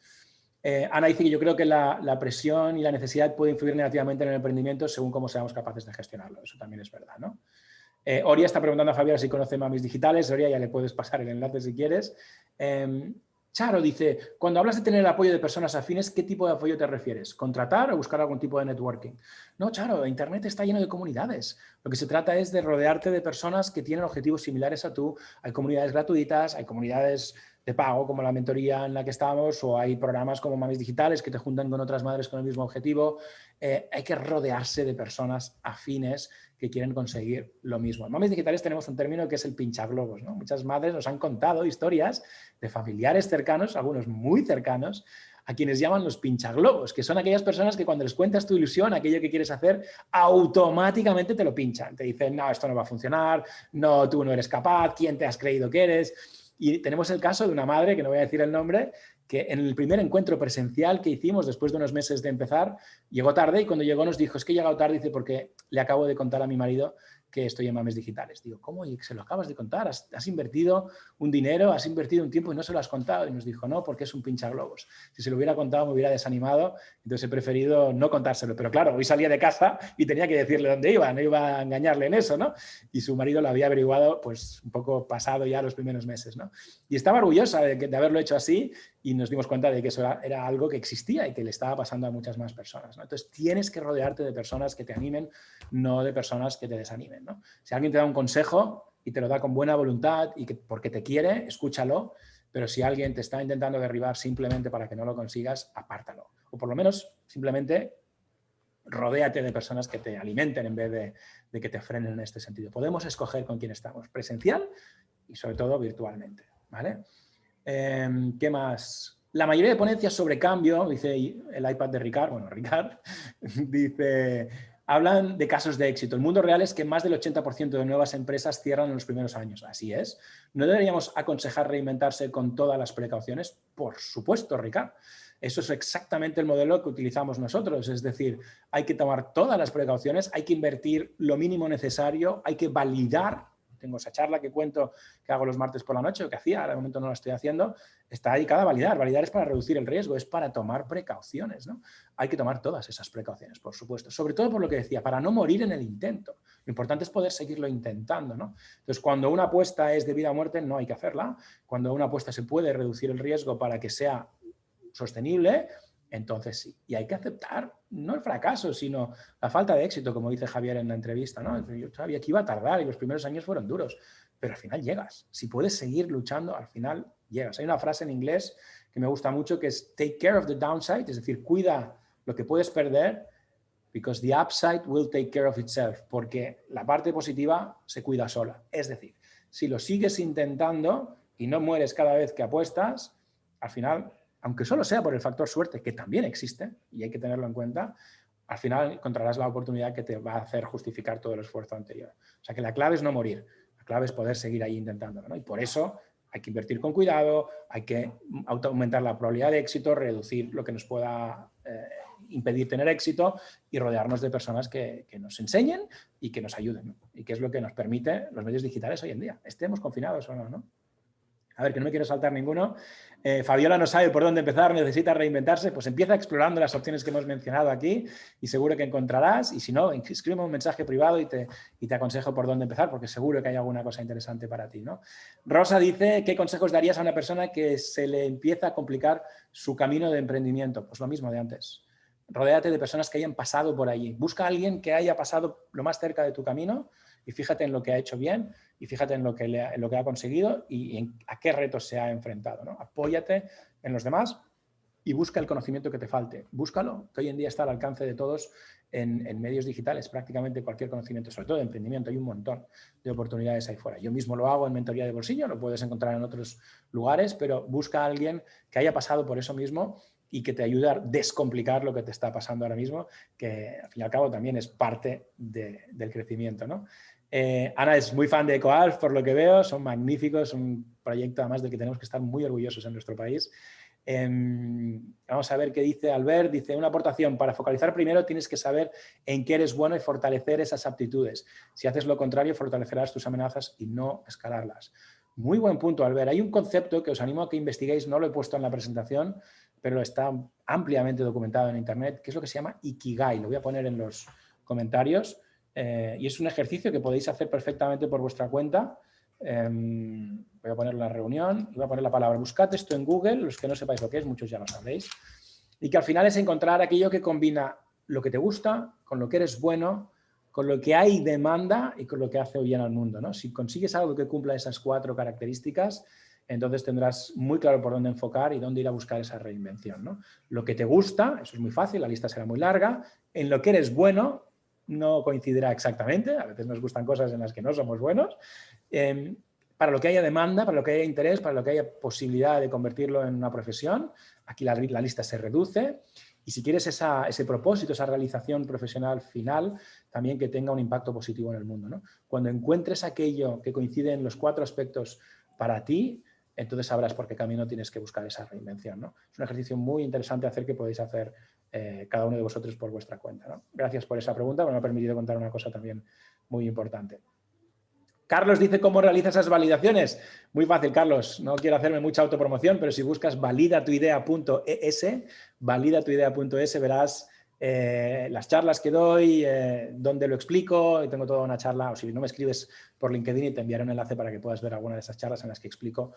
Ana dice que yo creo que la presión y la necesidad puede influir negativamente en el emprendimiento según cómo seamos capaces de gestionarlo. Eso también es verdad, ¿no? Oria está preguntando a Javier si conoce Mamis Digitales. Oria, ya le puedes pasar el enlace si quieres. Charo dice, cuando hablas de tener el apoyo de personas afines, ¿qué tipo de apoyo te refieres? ¿Contratar o buscar algún tipo de networking? No, Charo, Internet está lleno de comunidades. Lo que se trata es de rodearte de personas que tienen objetivos similares a tú. Hay comunidades gratuitas, hay comunidades de pago, como la mentoría en la que estamos, o hay programas como Mamis Digitales que te juntan con otras madres con el mismo objetivo. Hay que rodearse de personas afines que quieren conseguir lo mismo. En Mamis Digitales tenemos un término que es el pinchaglobos, ¿no? Muchas madres nos han contado historias de familiares cercanos, algunos muy cercanos, a quienes llaman los pinchaglobos, que son aquellas personas que cuando les cuentas tu ilusión, aquello que quieres hacer, automáticamente te lo pinchan. Te dicen, no, esto no va a funcionar, no, tú no eres capaz, ¿quién te has creído que eres? Y tenemos el caso de una madre, que no voy a decir el nombre, que en el primer encuentro presencial que hicimos después de unos meses de empezar, llegó tarde y cuando llegó nos dijo, es que he llegado tarde, dice, porque le acabo de contar a mi marido que estoy en Mames Digitales. Digo, ¿cómo? Y se lo acabas de contar, has invertido un dinero, has invertido un tiempo y no se lo has contado. Y nos dijo, no, porque es un pinchaglobos. Si se lo hubiera contado me hubiera desanimado, entonces he preferido no contárselo. Pero claro, hoy salía de casa y tenía que decirle dónde iba, no iba a engañarle en eso, ¿no? Y su marido lo había averiguado pues un poco pasado ya los primeros meses, ¿no? Y estaba orgullosa de haberlo hecho así y nos dimos cuenta de que eso era algo que existía y que le estaba pasando a muchas más personas, ¿no? Entonces tienes que rodearte de personas que te animen, no de personas que te desanimen, ¿no? Si alguien te da un consejo y te lo da con buena voluntad y porque te quiere, escúchalo, pero si alguien te está intentando derribar simplemente para que no lo consigas, apártalo. O por lo menos simplemente rodéate de personas que te alimenten en vez de que te frenen en este sentido. Podemos escoger con quién estamos, presencial y sobre todo virtualmente, ¿vale? ¿Qué más? La mayoría de ponencias sobre cambio, dice el iPad de Ricard, bueno, Ricard, dice, hablan de casos de éxito. El mundo real es que más del 80% de nuevas empresas cierran en los primeros años. Así es. ¿No deberíamos aconsejar reinventarse con todas las precauciones? Por supuesto, Ricard. Eso es exactamente el modelo que utilizamos nosotros. Es decir, hay que tomar todas las precauciones, hay que invertir lo mínimo necesario, hay que validar. Tengo esa charla que cuento que hago los martes por la noche, o que hacía, ahora de momento no la estoy haciendo, está dedicada a validar. Validar es para reducir el riesgo, es para tomar precauciones, ¿no? Hay que tomar todas esas precauciones, por supuesto. Sobre todo por lo que decía, para no morir en el intento. Lo importante es poder seguirlo intentando, ¿no? Entonces, cuando una apuesta es de vida o muerte, no hay que hacerla. Cuando una apuesta se puede reducir el riesgo para que sea sostenible, entonces sí. Y hay que aceptar no el fracaso, sino la falta de éxito, como dice Javier en la entrevista, ¿no? Yo sabía que iba a tardar y los primeros años fueron duros, pero al final llegas. Si puedes seguir luchando, al final llegas. Hay una frase en inglés que me gusta mucho que es take care of the downside, es decir, cuida lo que puedes perder, because the upside will take care of itself, porque la parte positiva se cuida sola. Es decir, si lo sigues intentando y no mueres cada vez que apuestas, al final, aunque solo sea por el factor suerte, que también existe y hay que tenerlo en cuenta, al final encontrarás la oportunidad que te va a hacer justificar todo el esfuerzo anterior. O sea que la clave es no morir, la clave es poder seguir ahí intentándolo, ¿no? Y por eso hay que invertir con cuidado, hay que aumentar la probabilidad de éxito, reducir lo que nos pueda impedir tener éxito y rodearnos de personas que nos enseñen y que nos ayuden, ¿no? Y que es lo que nos permite los medios digitales hoy en día, estemos confinados o no, ¿no? A ver, que no me quiero saltar ninguno. Fabiola no sabe por dónde empezar, necesita reinventarse, pues empieza explorando las opciones que hemos mencionado aquí y seguro que encontrarás. Y si no, escríbeme un mensaje privado y te aconsejo por dónde empezar, porque seguro que hay alguna cosa interesante para ti, ¿no? Rosa dice, ¿qué consejos darías a una persona que se le empieza a complicar su camino de emprendimiento? Pues lo mismo de antes. Rodéate de personas que hayan pasado por allí. Busca a alguien que haya pasado lo más cerca de tu camino y fíjate en lo que ha hecho bien y fíjate en lo que ha conseguido y a qué retos se ha enfrentado, ¿no? Apóyate en los demás y busca el conocimiento que te falte. Búscalo, que hoy en día está al alcance de todos en medios digitales, prácticamente cualquier conocimiento, sobre todo de emprendimiento. Hay un montón de oportunidades ahí fuera. Yo mismo lo hago en mentoría de bolsillo, lo puedes encontrar en otros lugares, pero busca a alguien que haya pasado por eso mismo y que te ayude a descomplicar lo que te está pasando ahora mismo, que al fin y al cabo también es parte del crecimiento, ¿no? Ana es muy fan de EcoAlf, por lo que veo, son magníficos, un proyecto además del que tenemos que estar muy orgullosos en nuestro país. Vamos a ver qué dice Albert. Dice, una aportación, para focalizar primero tienes que saber en qué eres bueno y fortalecer esas aptitudes. Si haces lo contrario, fortalecerás tus amenazas y no escalarlas. Muy buen punto, Albert. Hay un concepto que os animo a que investiguéis, no lo he puesto en la presentación, pero está ampliamente documentado en Internet, que es lo que se llama Ikigai. Lo voy a poner en los comentarios. Y es un ejercicio que podéis hacer perfectamente por vuestra cuenta. Voy a poner la reunión y voy a poner la palabra. Buscad esto en Google, los que no sepáis lo que es, muchos ya lo sabréis. Y que al final es encontrar aquello que combina lo que te gusta, con lo que eres bueno, con lo que hay demanda y con lo que hace bien al mundo, ¿no? Si consigues algo que cumpla esas 4 características, entonces tendrás muy claro por dónde enfocar y dónde ir a buscar esa reinvención, ¿no? Lo que te gusta, eso es muy fácil, la lista será muy larga. En lo que eres bueno, no coincidirá exactamente, a veces nos gustan cosas en las que no somos buenos. Para lo que haya demanda, para lo que haya interés, para lo que haya posibilidad de convertirlo en una profesión, aquí la lista se reduce. Y si quieres ese propósito, esa realización profesional final, también que tenga un impacto positivo en el mundo, ¿no? Cuando encuentres aquello que coincide en los 4 aspectos para ti, entonces sabrás por qué camino tienes que buscar esa reinvención, ¿no? Es un ejercicio muy interesante que podéis hacer cada uno de vosotros por vuestra cuenta, ¿no? Gracias por esa pregunta, me ha permitido contar una cosa también muy importante. Carlos dice, ¿cómo realiza esas validaciones? Muy fácil, Carlos. No quiero hacerme mucha autopromoción, pero si buscas validatuidea.es, verás las charlas que doy, donde lo explico. Y tengo toda una charla, o si no me escribes por LinkedIn y te enviaré un enlace para que puedas ver alguna de esas charlas en las que explico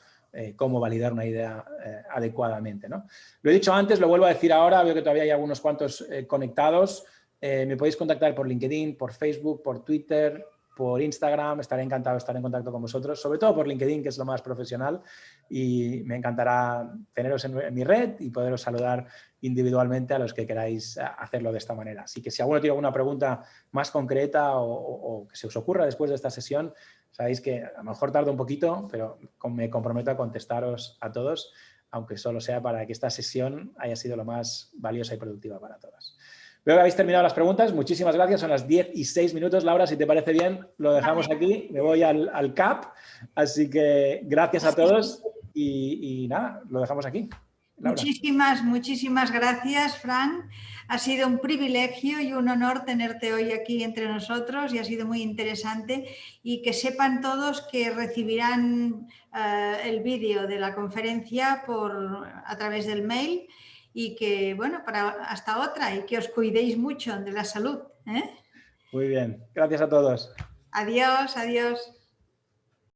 cómo validar una idea adecuadamente, ¿no? Lo he dicho antes, lo vuelvo a decir ahora, veo que todavía hay algunos cuantos conectados. Me podéis contactar por LinkedIn, por Facebook, por Twitter, por Instagram. Estaré encantado de estar en contacto con vosotros, sobre todo por LinkedIn, que es lo más profesional, y me encantará teneros en mi red y poderos saludar individualmente a los que queráis hacerlo de esta manera. Así que si alguno tiene alguna pregunta más concreta o que se os ocurra después de esta sesión, sabéis que a lo mejor tarda un poquito, pero me comprometo a contestaros a todos, aunque solo sea para que esta sesión haya sido lo más valiosa y productiva para todos. Veo que habéis terminado las preguntas. Muchísimas gracias. Son las 10:06. Laura, si te parece bien, lo dejamos aquí. Me voy al CAP. Así que gracias a todos y nada, lo dejamos aquí. Laura.
Muchísimas gracias, Frank. Ha sido un privilegio y un honor tenerte hoy aquí entre nosotros y ha sido muy interesante. Y que sepan todos que recibirán el vídeo de la conferencia a través del mail. Y que, bueno, hasta otra, y que os cuidéis mucho de la salud, ¿eh?
Muy bien, gracias a todos.
Adiós, adiós.